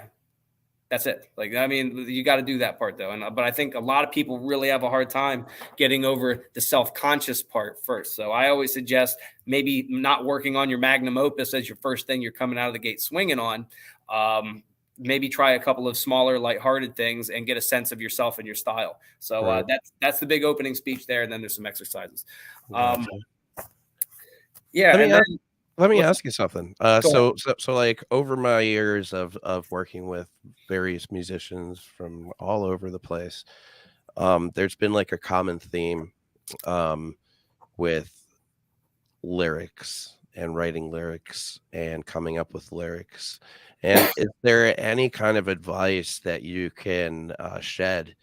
That's it. Like, I mean, you got to do that part though. But I think a lot of people really have a hard time getting over the self-conscious part first. So I always suggest maybe not working on your magnum opus as your first thing you're coming out of the gate swinging on. Maybe try a couple of smaller, lighthearted things and get a sense of yourself and your style. So that's the big opening speech there. And then there's some exercises. Let me ask you something. So like over my years of working with various musicians from all over the place, there's been like a common theme with lyrics and writing lyrics and coming up with lyrics. And is there any kind of advice that you can shed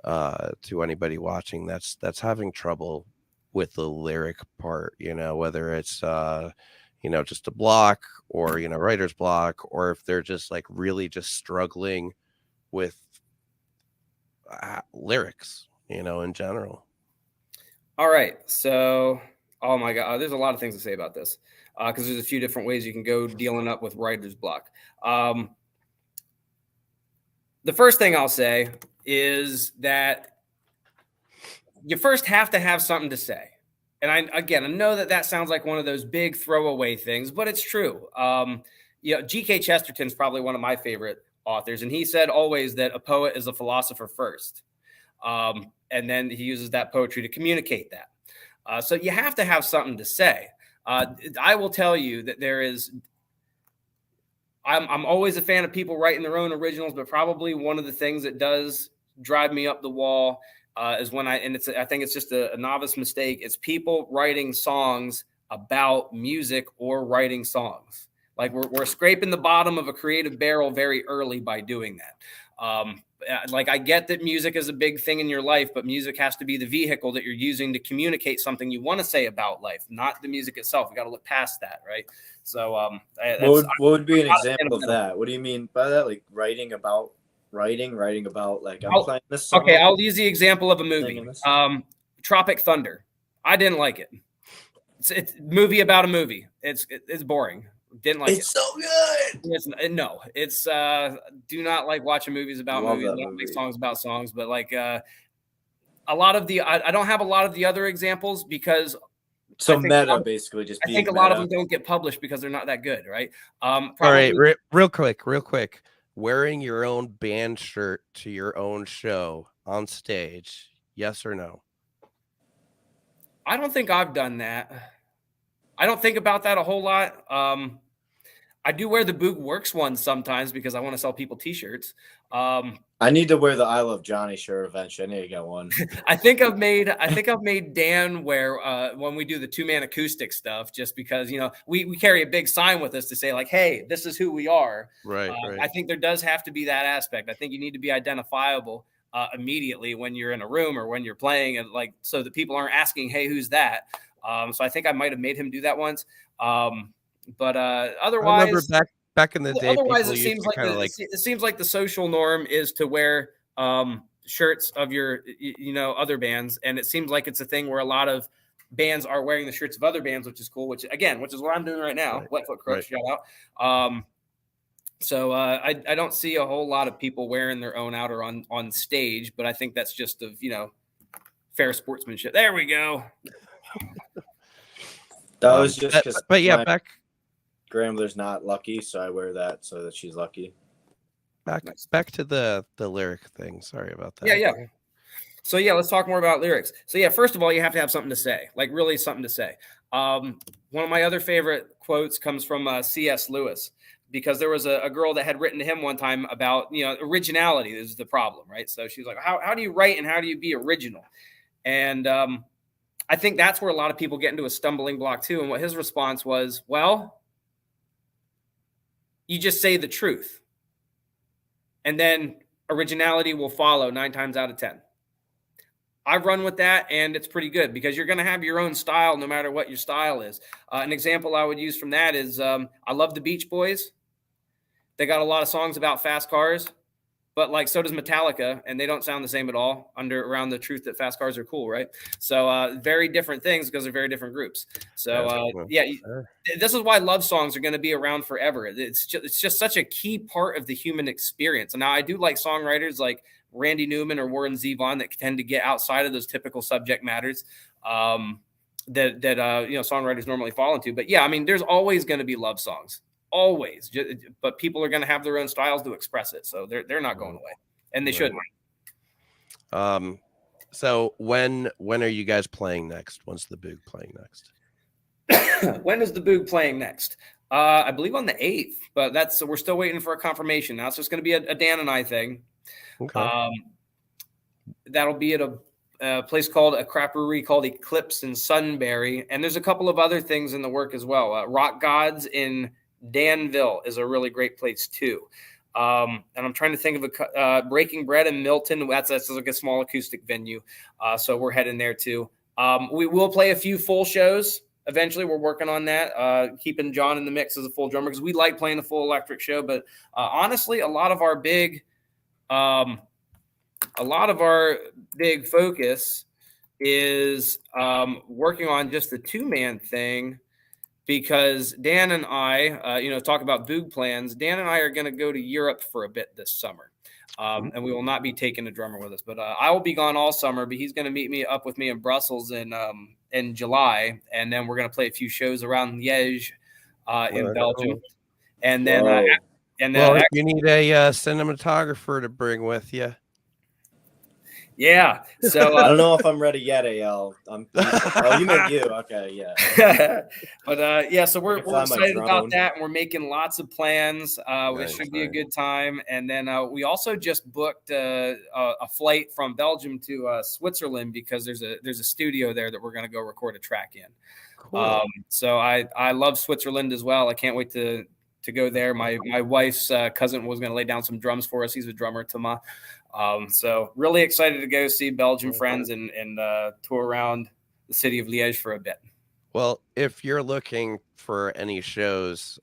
to anybody watching that's having trouble with the lyric part, whether it's just a block or writer's block, or if they're just like really just struggling with lyrics, in general? All right. So, oh my God, there's a lot of things to say about this, because there's a few different ways you can go dealing up with writer's block. The first thing I'll say is that you first have to have something to say. And I know that sounds like one of those big throwaway things, but it's true. G.K. Chesterton's probably one of my favorite authors, and he said always that a poet is a philosopher first. And then he uses that poetry to communicate that. So you have to have something to say. I will tell you that I'm always a fan of people writing their own originals, but probably one of the things that does drive me up the wall is when I think it's just a novice mistake. It's people writing songs about music or writing songs. Like we're scraping the bottom of a creative barrel very early by doing that. Like I get that music is a big thing in your life, but music has to be the vehicle that you're using to communicate something you want to say about life, not the music itself. We got to look past that, right? So, what would be an example of that? What do you mean by that? Like writing about like I'm playing this song. Okay, I'll use the example of a movie. Tropic Thunder. I didn't like it. It's a movie about a movie. It's boring. Didn't like it. It's so good. It's do not like watching movies about movies. I don't make songs about songs, but like a lot of I don't have a lot of the other examples because meta basically just. I think a lot of them don't get published because they're not that good, right? All right, real quick. Wearing your own band shirt to your own show on stage, yes or no? I don't think I've done that. I don't think about that a whole lot. I do wear the BOOG Works one sometimes because I want to sell people T-shirts. I need to wear the Eyal Johnnie shirt eventually. I need to get one. I think I've made Dan wear when we do the 2-man acoustic stuff, just because we carry a big sign with us to say like, hey, this is who we are. Right. I think there does have to be that aspect. I think you need to be identifiable immediately when you're in a room or when you're playing, and like so that people aren't asking, hey, who's that? So I think I might have made him do that once. But otherwise, I remember back in the day. Otherwise, it seems like the social norm is to wear shirts of your other bands, and it seems like it's a thing where a lot of bands are wearing the shirts of other bands, which is cool. Which is what I'm doing right now. Right. Wetfoot Crooks, shout out. So I don't see a whole lot of people wearing their own outer on stage, but I think that's just fair sportsmanship. There we go. That was just because. But yeah, back. Grandmother's not lucky, so I wear that so that she's lucky. Back to the lyric thing. Sorry about that. Yeah. So yeah, let's talk more about lyrics. So yeah, first of all, you have to have something to say, like really something to say. One of my other favorite quotes comes from C.S. Lewis, because there was a girl that had written to him one time about, originality is the problem, right? So she's like, how do you write and how do you be original? And I think that's where a lot of people get into a stumbling block too. And what his response was, well, you just say the truth, and then originality will follow 9 times out of 10. I've run with that, and it's pretty good because you're going to have your own style no matter what your style is. An example I would use from that is I love the Beach Boys. They got a lot of songs about fast cars, but like so does Metallica, and they don't sound the same at all around the truth that fast cars are cool, right? So very different things because they're very different groups. So this is why love songs are going to be around forever. It's just such a key part of the human experience. And now I do like songwriters like Randy Newman or Warren Zevon that tend to get outside of those typical subject matters that songwriters normally fall into. But yeah, I mean, there's always going to be love songs, always. But people are going to have their own styles to express it, so they're not going away, and they shouldn't. So when are you guys playing next? When's the BOOG playing next? When is the BOOG playing next? I believe on the 8th, but we're still waiting for a confirmation now. So it's going to be a Dan and I thing. Okay. That'll be at a place called a craft brewery called Eclipse in Sunbury, and there's a couple of other things in the work as well. Rock Gods in Danville is a really great place too. And I'm trying to think of Breaking Bread in Milton. That's like a small acoustic venue. So we're heading there too. We will play a few full shows. Eventually, we're working on that, keeping John in the mix as a full drummer because we like playing a full electric show. But honestly, a lot of our big focus is working on just the 2-man thing, because Dan and I, talk about BOOG plans. Dan and I are going to go to Europe for a bit this summer, and we will not be taking a drummer with us. But I will be gone all summer. But he's going to meet me up with me in Brussels in July, and then we're going to play a few shows around Liège in Belgium, and then if you need a cinematographer to bring with you. Yeah. So I don't know if I'm ready yet, Eyal. You meant you. Okay, yeah. But so we're excited about that, and we're making lots of plans. It should be a good time. And then we also just booked a flight from Belgium to Switzerland because there's a studio there that we're going to go record a track in. Cool. So I love Switzerland as well. I can't wait to go there. My wife's cousin was going to lay down some drums for us. He's a drummer, Thomas. So really excited to go see Belgian friends and tour around the city of Liège for a bit. Well, if you're looking for any shows,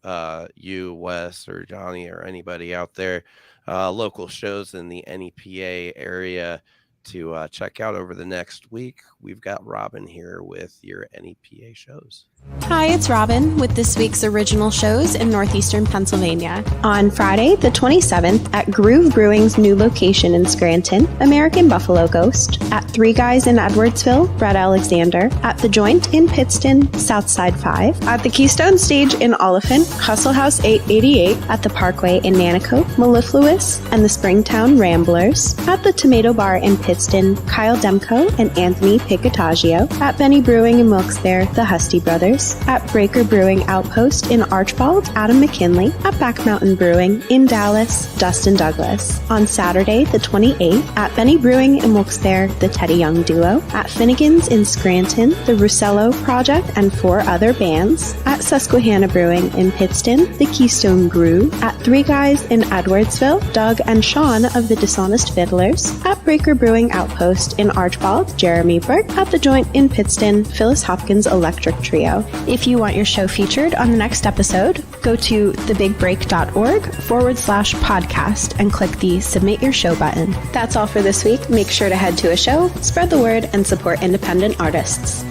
you, Wes, or Johnny, or anybody out there, local shows in the NEPA area to check out over the next week, we've got Robin here with your NEPA shows. Hi, it's Robin with this week's original shows in northeastern Pennsylvania. On Friday, the 27th, at Groove Brewing's new location in Scranton, American Buffalo Ghost. At Three Guys in Edwardsville, Brett Alexander. At The Joint in Pittston, Southside 5. At the Keystone Stage in Oliphant, Hustle House 888. At the Parkway in Nanticoke, Mellifluous and the Springtown Ramblers. At the Tomato Bar in Pittston, Kyle Demko and Anthony Picatagio. At Benny Brewing in Wilkes-Barre, the Husty Brothers. At Breaker Brewing Outpost in Archbald, Adam McKinley. At Back Mountain Brewing in Dallas, Dustin Douglas. On Saturday, the 28th, at Benny Brewing in Wilkes-Barre, the Teddy Young Duo. At Finnegan's in Scranton, the Russello Project and 4 other bands. At Susquehanna Brewing in Pittston, the Keystone Groove. At Three Guys in Edwardsville, Doug and Sean of the Dishonest Fiddlers. At Breaker Brewing Outpost in Archbald, Jeremy Burke. At The Joint in Pittston, Phyllis Hopkins Electric Trio. If you want your show featured on the next episode, go to thebigbreak.org/podcast and click the Submit Your Show button. That's all for this week. Make sure to head to a show, spread the word, and support independent artists.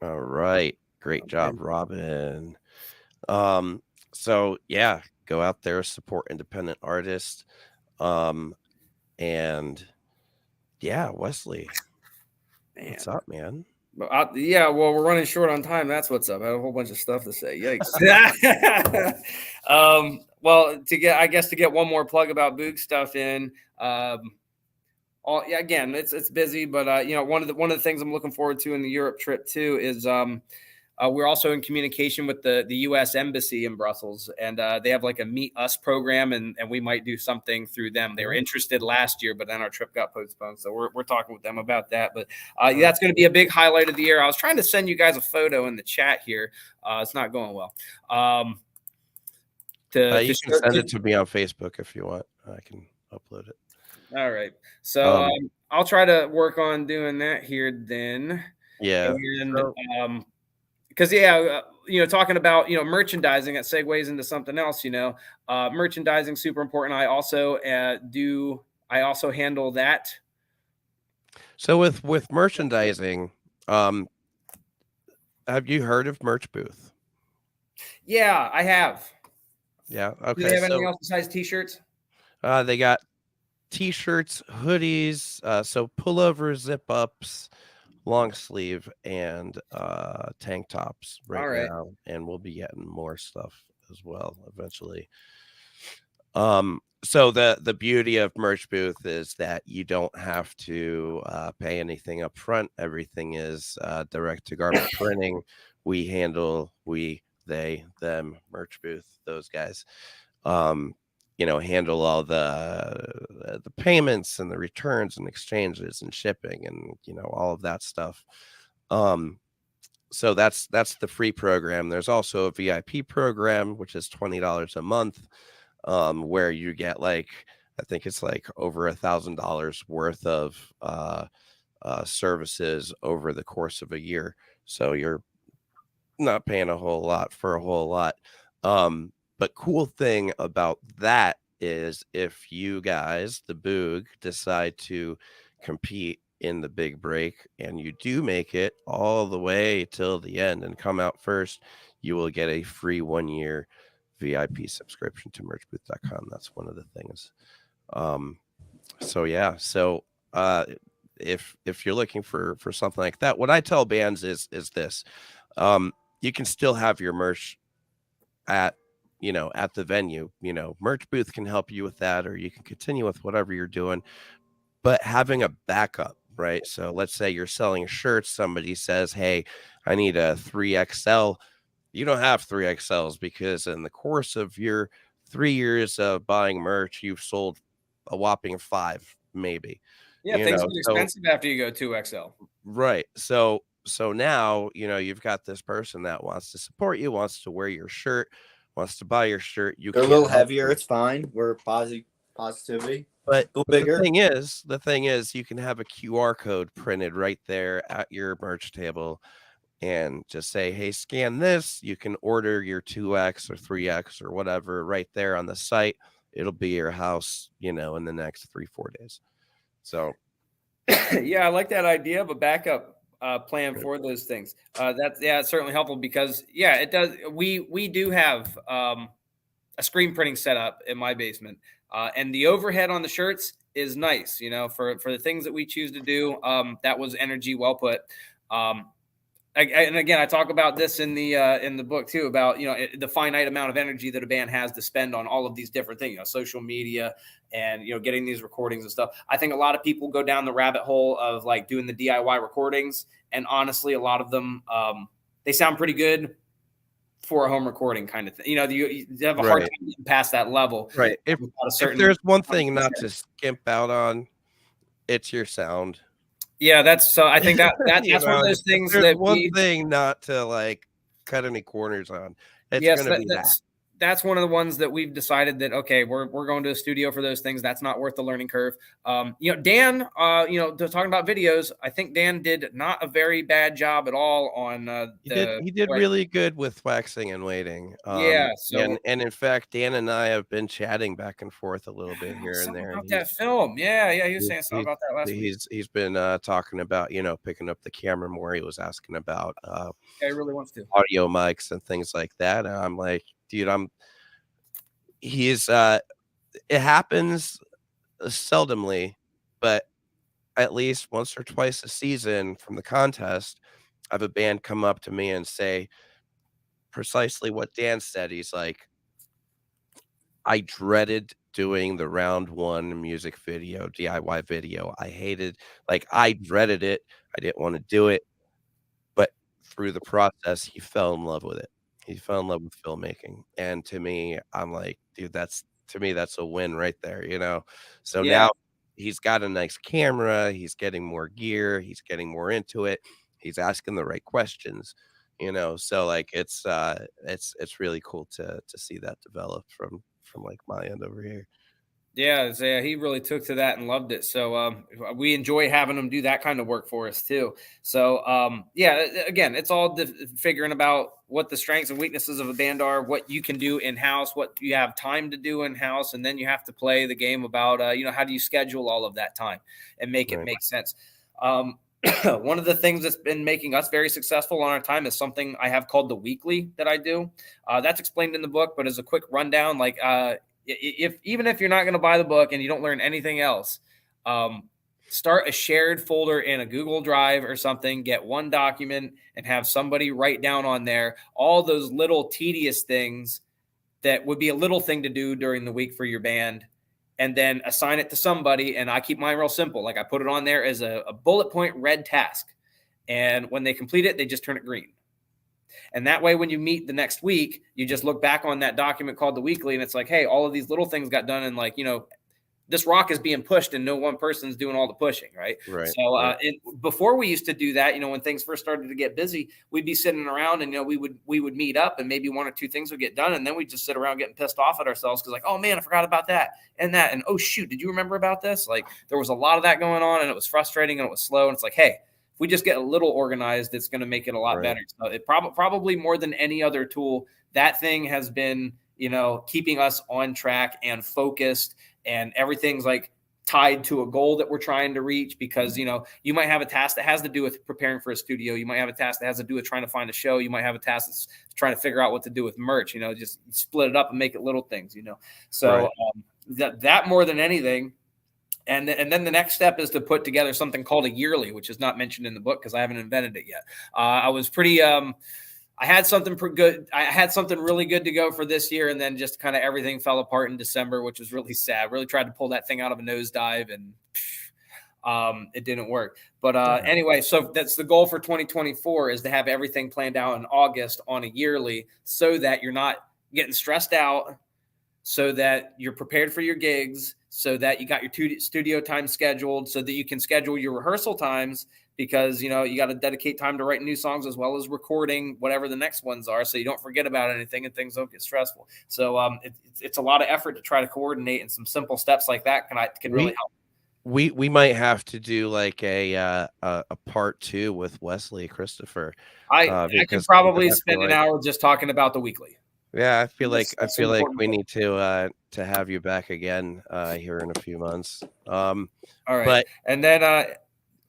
All right. Great job, Robin. So yeah, go out there, support independent artists. And yeah, Wesley, what's up, man? Well, we're running short on time. That's what's up. I have a whole bunch of stuff to say. Yikes. Well, to get one more plug about BOOG stuff in, Yeah, again, it's busy, but one of the things I'm looking forward to in the Europe trip too is we're also in communication with the U.S. Embassy in Brussels, and they have like a Meet Us program, and we might do something through them. They were interested last year, but then our trip got postponed, so we're talking with them about that. But that's going to be a big highlight of the year. I was trying to send you guys a photo in the chat here. It's not going well. You can send it to me on Facebook if you want. I can upload it. All right. So I'll try to work on doing that here then. Yeah. And, because talking about merchandising, that segues into something else. Merchandising super important. I also handle that. So with merchandising, have you heard of Merch Booth? Yeah, I have. Yeah. Okay. Do they have anything else besides t-shirts? They got t-shirts, hoodies, so pullover zip ups, long sleeve, and tank tops right now, and we'll be getting more stuff as well eventually. So the beauty of Merch Booth is that you don't have to pay anything up front. Everything is direct to garment printing. We handle they, them, Merch Booth, those guys. Handle all the payments and the returns and exchanges and shipping and all of that stuff. So that's the free program. There's also a VIP program, which is $20 a month, where you get I think it's over $1,000 worth of services over the course of a year. So you're not paying a whole lot for a whole lot. But cool thing about that is if you guys, the BOOG, decide to compete in the big break and you do make it all the way till the end and come out first, you will get a free 1-year VIP subscription to merchbooth.com. That's one of the things. So if you're looking for something like that, what I tell bands is this. You can still have your merch at the venue. Merch Booth can help you with that, or you can continue with whatever you're doing, but having a backup, right? So let's say you're selling shirts. Somebody says, hey, I need a 3XL. You don't have 3XLs because in the course of your 3 years of buying merch, you've sold a whopping 5, maybe. Yeah, things get expensive after you go 2XL. Right. So now, you've got this person that wants to support you, wants to wear your shirt, wants to buy your shirt. They're a little heavier. It's fine. We're positivity. But go bigger. The thing is, you can have a QR code printed right there at your merch table and just say, hey, scan this. You can order your 2X or 3X or whatever right there on the site. It'll be your house, in the next 3-4 days. So, yeah, I like that idea of a backup plan for those things. It's certainly helpful because it does. We do have a screen printing setup in my basement, and the overhead on the shirts is nice. For the things that we choose to do, that was energy well put. And again, I talk about this in the book too, about the finite amount of energy that a band has to spend on all of these different things, social media and getting these recordings and stuff. I think a lot of people go down the rabbit hole of doing the DIY recordings, and honestly, a lot of them they sound pretty good for a home recording kind of thing. You have a hard time getting past that level. Right. If there's one thing not to skimp out on, it's your sound. Yeah, I think that's one of those things that one thing not to cut any corners on. It's going to be that's one of the ones that we've decided that, okay, we're going to a studio for those things. That's not worth the learning curve. Dan, talking about videos, I think Dan did not a very bad job at all on he did really good with waxing and waiting. And in fact, Dan and I have been chatting back and forth a little bit here and there. About that film. Yeah, he was saying something about that last week. He's been talking about, picking up the camera more. He was asking about he really wants to. Audio mics and things like that. And I'm like, dude, it happens seldomly, but at least once or twice a season from the contest, I have a band come up to me and say precisely what Dan said. He's like, I dreaded doing the round one music video, DIY video. I hated, like, I dreaded it. I didn't want to do it. But through the process, he fell in love with it. He fell in love with filmmaking. And to me, I'm like, dude, to me, that's a win right there, you know? So Yeah. now he's got a nice camera. He's getting more gear. He's getting more into it. He's asking the right questions, you know? So like, it's really cool to see that develop from like my end over here. Yeah, he really took to that and loved it. So we enjoy having him do that kind of work for us too. So yeah, again, it's all figuring about what the strengths and weaknesses of a band are, what you can do in house, what you have time to do in house, and then you have to play the game about you know, how do you schedule all of that time and make it make sense. One of the things that's been making us very successful on our time is something I have called the weekly that I do. That's explained in the book, but as a quick rundown, like even if you're not going to buy the book and you don't learn anything else, start a shared folder in a Google Drive or something, get one document and have somebody write down on there all those little tedious things that would be a little thing to do during the week for your band, and then assign it to somebody. And I keep mine real simple. Like I put it on there as a bullet point red task. And when they complete it, they just turn it green. And that way, when you meet the next week, you just look back on that document called the weekly, and it's like, hey, all of these little things got done. And like, you know, this rock is being pushed and no one person's doing all the pushing. Right. So before we used to do that, you know, when things first started to get busy, we'd be sitting around and, you know, we would meet up and maybe one or two things would get done. And then we'd just sit around getting pissed off at ourselves. Cause like, oh man, I forgot about that. And oh shoot, did you remember about this? Like there was a lot of that going on and it was frustrating and it was slow. And it's like, hey, if we just get a little organized, it's going to make it a lot better. So it probably more than any other tool, that thing has been, you know, keeping us on track and focused, and everything's like tied to a goal that we're trying to reach. Because, you know, you might have a task that has to do with preparing for a studio. You might have a task that has to do with trying to find a show. You might have a task that's trying to figure out what to do with merch, you know, just split it up and make it little things, you know? So that more than anything. And then the next step is to put together something called a yearly, which is not mentioned in the book because I haven't invented it yet. I was pretty, I had something good. I had something really good to go for this year, and then just kind of everything fell apart in December, which was really sad. Really tried to pull that thing out of a nosedive, and it didn't work. But anyway, so that's the goal for 2024 is to have everything planned out in August on a yearly, so that you're not getting stressed out, so that you're prepared for your gigs, so that you got your studio time scheduled, so that you can schedule your rehearsal times, because, you know, you got to dedicate time to writing new songs as well as recording whatever the next ones are, so you don't forget about anything and things don't get stressful. So it's a lot of effort to try to coordinate, and some simple steps like that can really help. We might have to do like a part 2 with Wesley Kristopher. I could probably spend an hour just talking about the weekly. Yeah, I feel like we need to have you back again here in a few months. All right, but and then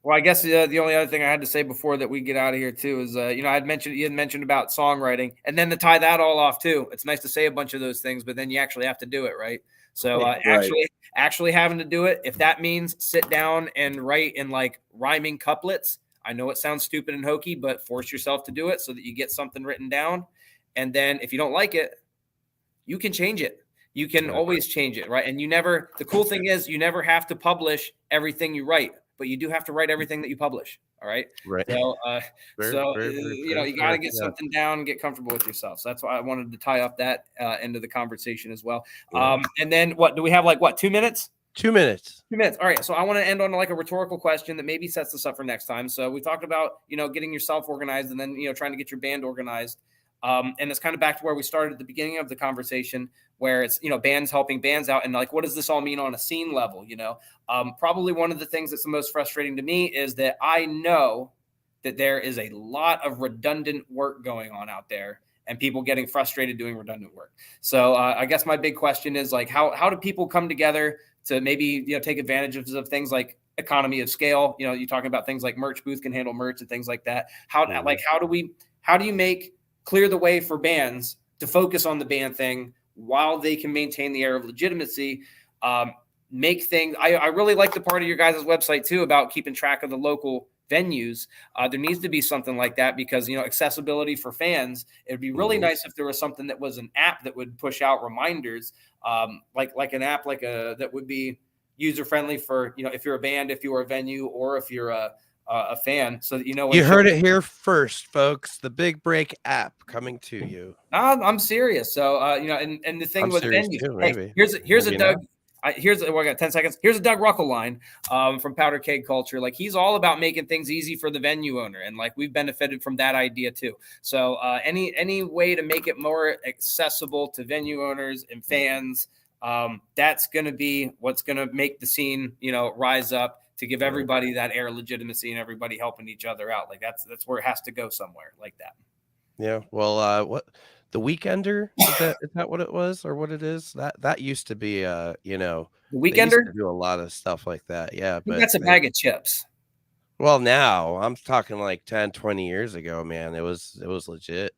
well, I guess the only other thing I had to say before that we get out of here too is you know, you had mentioned about songwriting, and then to tie that all off too. It's nice to say a bunch of those things, but then you actually have to do it, right? So actually having to do it, if that means sit down and write in like rhyming couplets. I know it sounds stupid and hokey, but force yourself to do it so that you get something written down. And then if you don't like it, you can change it. You can always change it, right? And the cool thing is you never have to publish everything you write, but you do have to write everything that you publish. All right. Right. So, you know, you got to get something down and get comfortable with yourself. So that's why I wanted to tie up that end of the conversation as well. And then what do we have? Like 2 minutes? 2 minutes. 2 minutes. All right. So I want to end on like a rhetorical question that maybe sets us up for next time. So we talked about, you know, getting yourself organized, and then, you know, trying to get your band organized. And it's kind of back to where we started at the beginning of the conversation, where it's, you know, bands helping bands out, and like, what does this all mean on a scene level? You know, probably one of the things that's the most frustrating to me is that I know that there is a lot of redundant work going on out there, and people getting frustrated doing redundant work. So I guess my big question is like, how do people come together to maybe, you know, take advantage of things like economy of scale? You know, you're talking about things like merch booth can handle merch and things like that. How do you make clear the way for bands to focus on the band thing while they can maintain the air of legitimacy? Make things. I really like the part of your guys' website too about keeping track of the local venues, there needs to be something like that because, accessibility for fans, it'd be really nice if there was something that was an app that would push out reminders, like an app, that would be user-friendly for, if you're a band, if you're a venue, or if you're a fan, so that you heard it here first, folks. The Big Break app coming to you. I'm serious. So and the thing I'm with serious venues, too, hey, maybe. here's Maybe a Doug. I got 10 seconds. Here's a Doug Ruckle line from Powder Keg Culture. Like, he's all about making things easy for the venue owner, and like we've benefited from that idea too. So any way to make it more accessible to venue owners and fans, that's going to be what's going to make the scene, rise up, to give everybody that air legitimacy and everybody helping each other out. Like that's where it has to go, somewhere like that. Yeah. Well, what the Weekender, is that what it was, or what it is? That used to be the Weekender, to do a lot of stuff like that. Yeah, but that's a bag of chips. Well, now I'm talking like 10, 20 years ago, man. It was legit.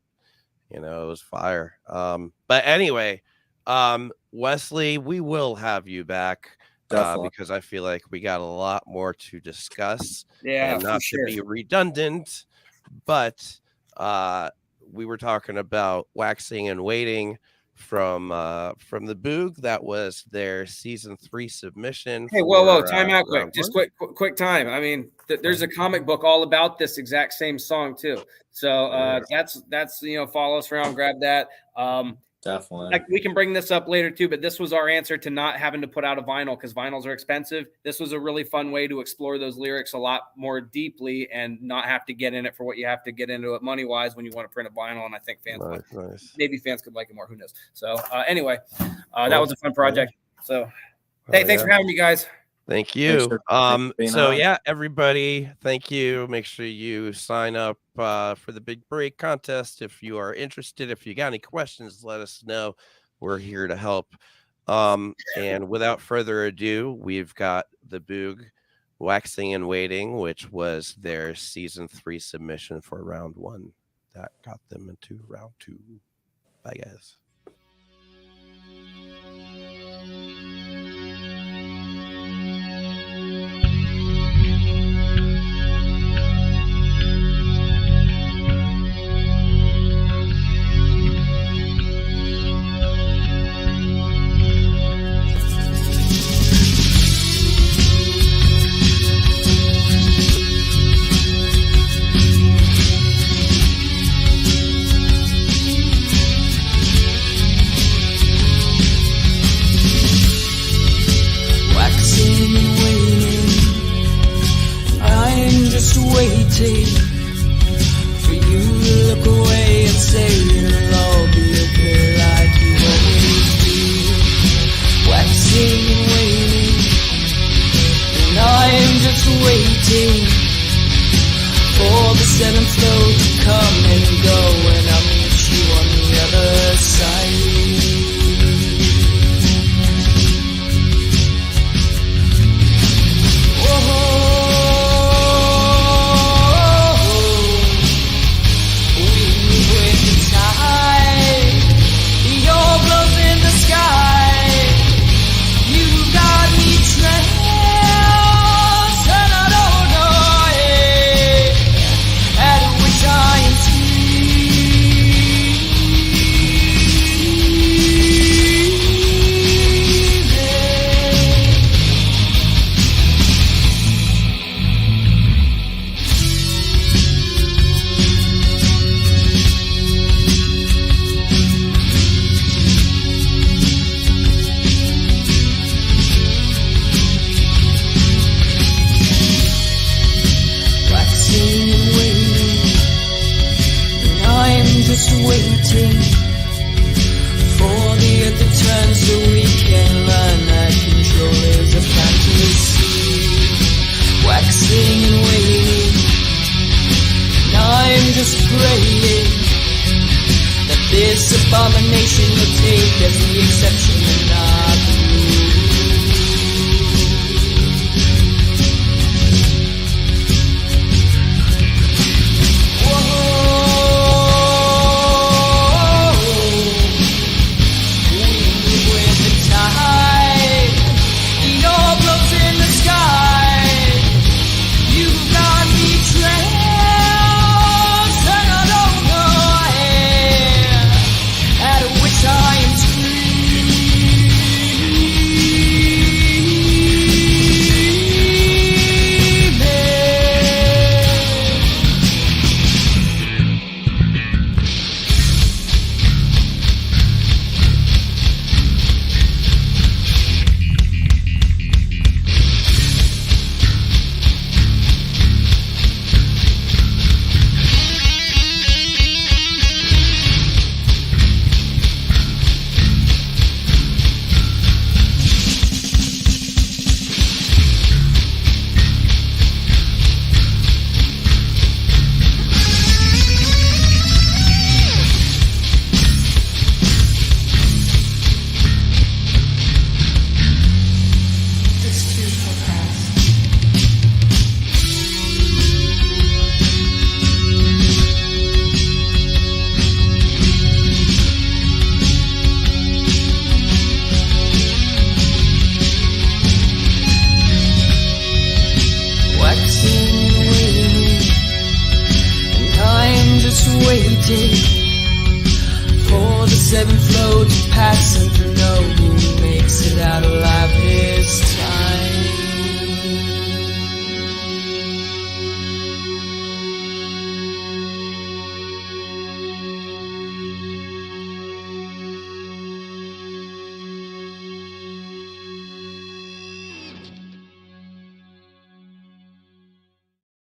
It was fire. But anyway, Wesley, we will have you back. Because I feel like we got a lot more to discuss. Yeah, and not to be redundant, but we were talking about Waxing and Waiting from the BOOG. That was their season 3 submission. Hey, whoa, time out quick. Just quick time. I mean, there's a comic book all about this exact same song too. So that's follow us around, grab that. Definitely. Like, we can bring this up later too, but this was our answer to not having to put out a vinyl because vinyls are expensive. This was a really fun way to explore those lyrics a lot more deeply and not have to get in it for what you have to get into it money wise when you want to print a vinyl. And I think fans maybe fans could like it more. Who knows? So anyway, that was a fun project. So hey, thanks for having me, guys. Thank you. Yeah, everybody, thank you. Make sure you sign up for the Big Break contest if you are interested. If you got any questions, let us know. We're here to help. And without further ado, we've got the BOOG Waxing and Waiting, which was their season 3 submission for round 1. That got them into round 2. Bye, guys. Waiting for you to look away and say it'll all be okay like you always do. Waxing and waiting, and I'm just waiting for the 7th flow to come and go, and I'll meet you on the other side. Waiting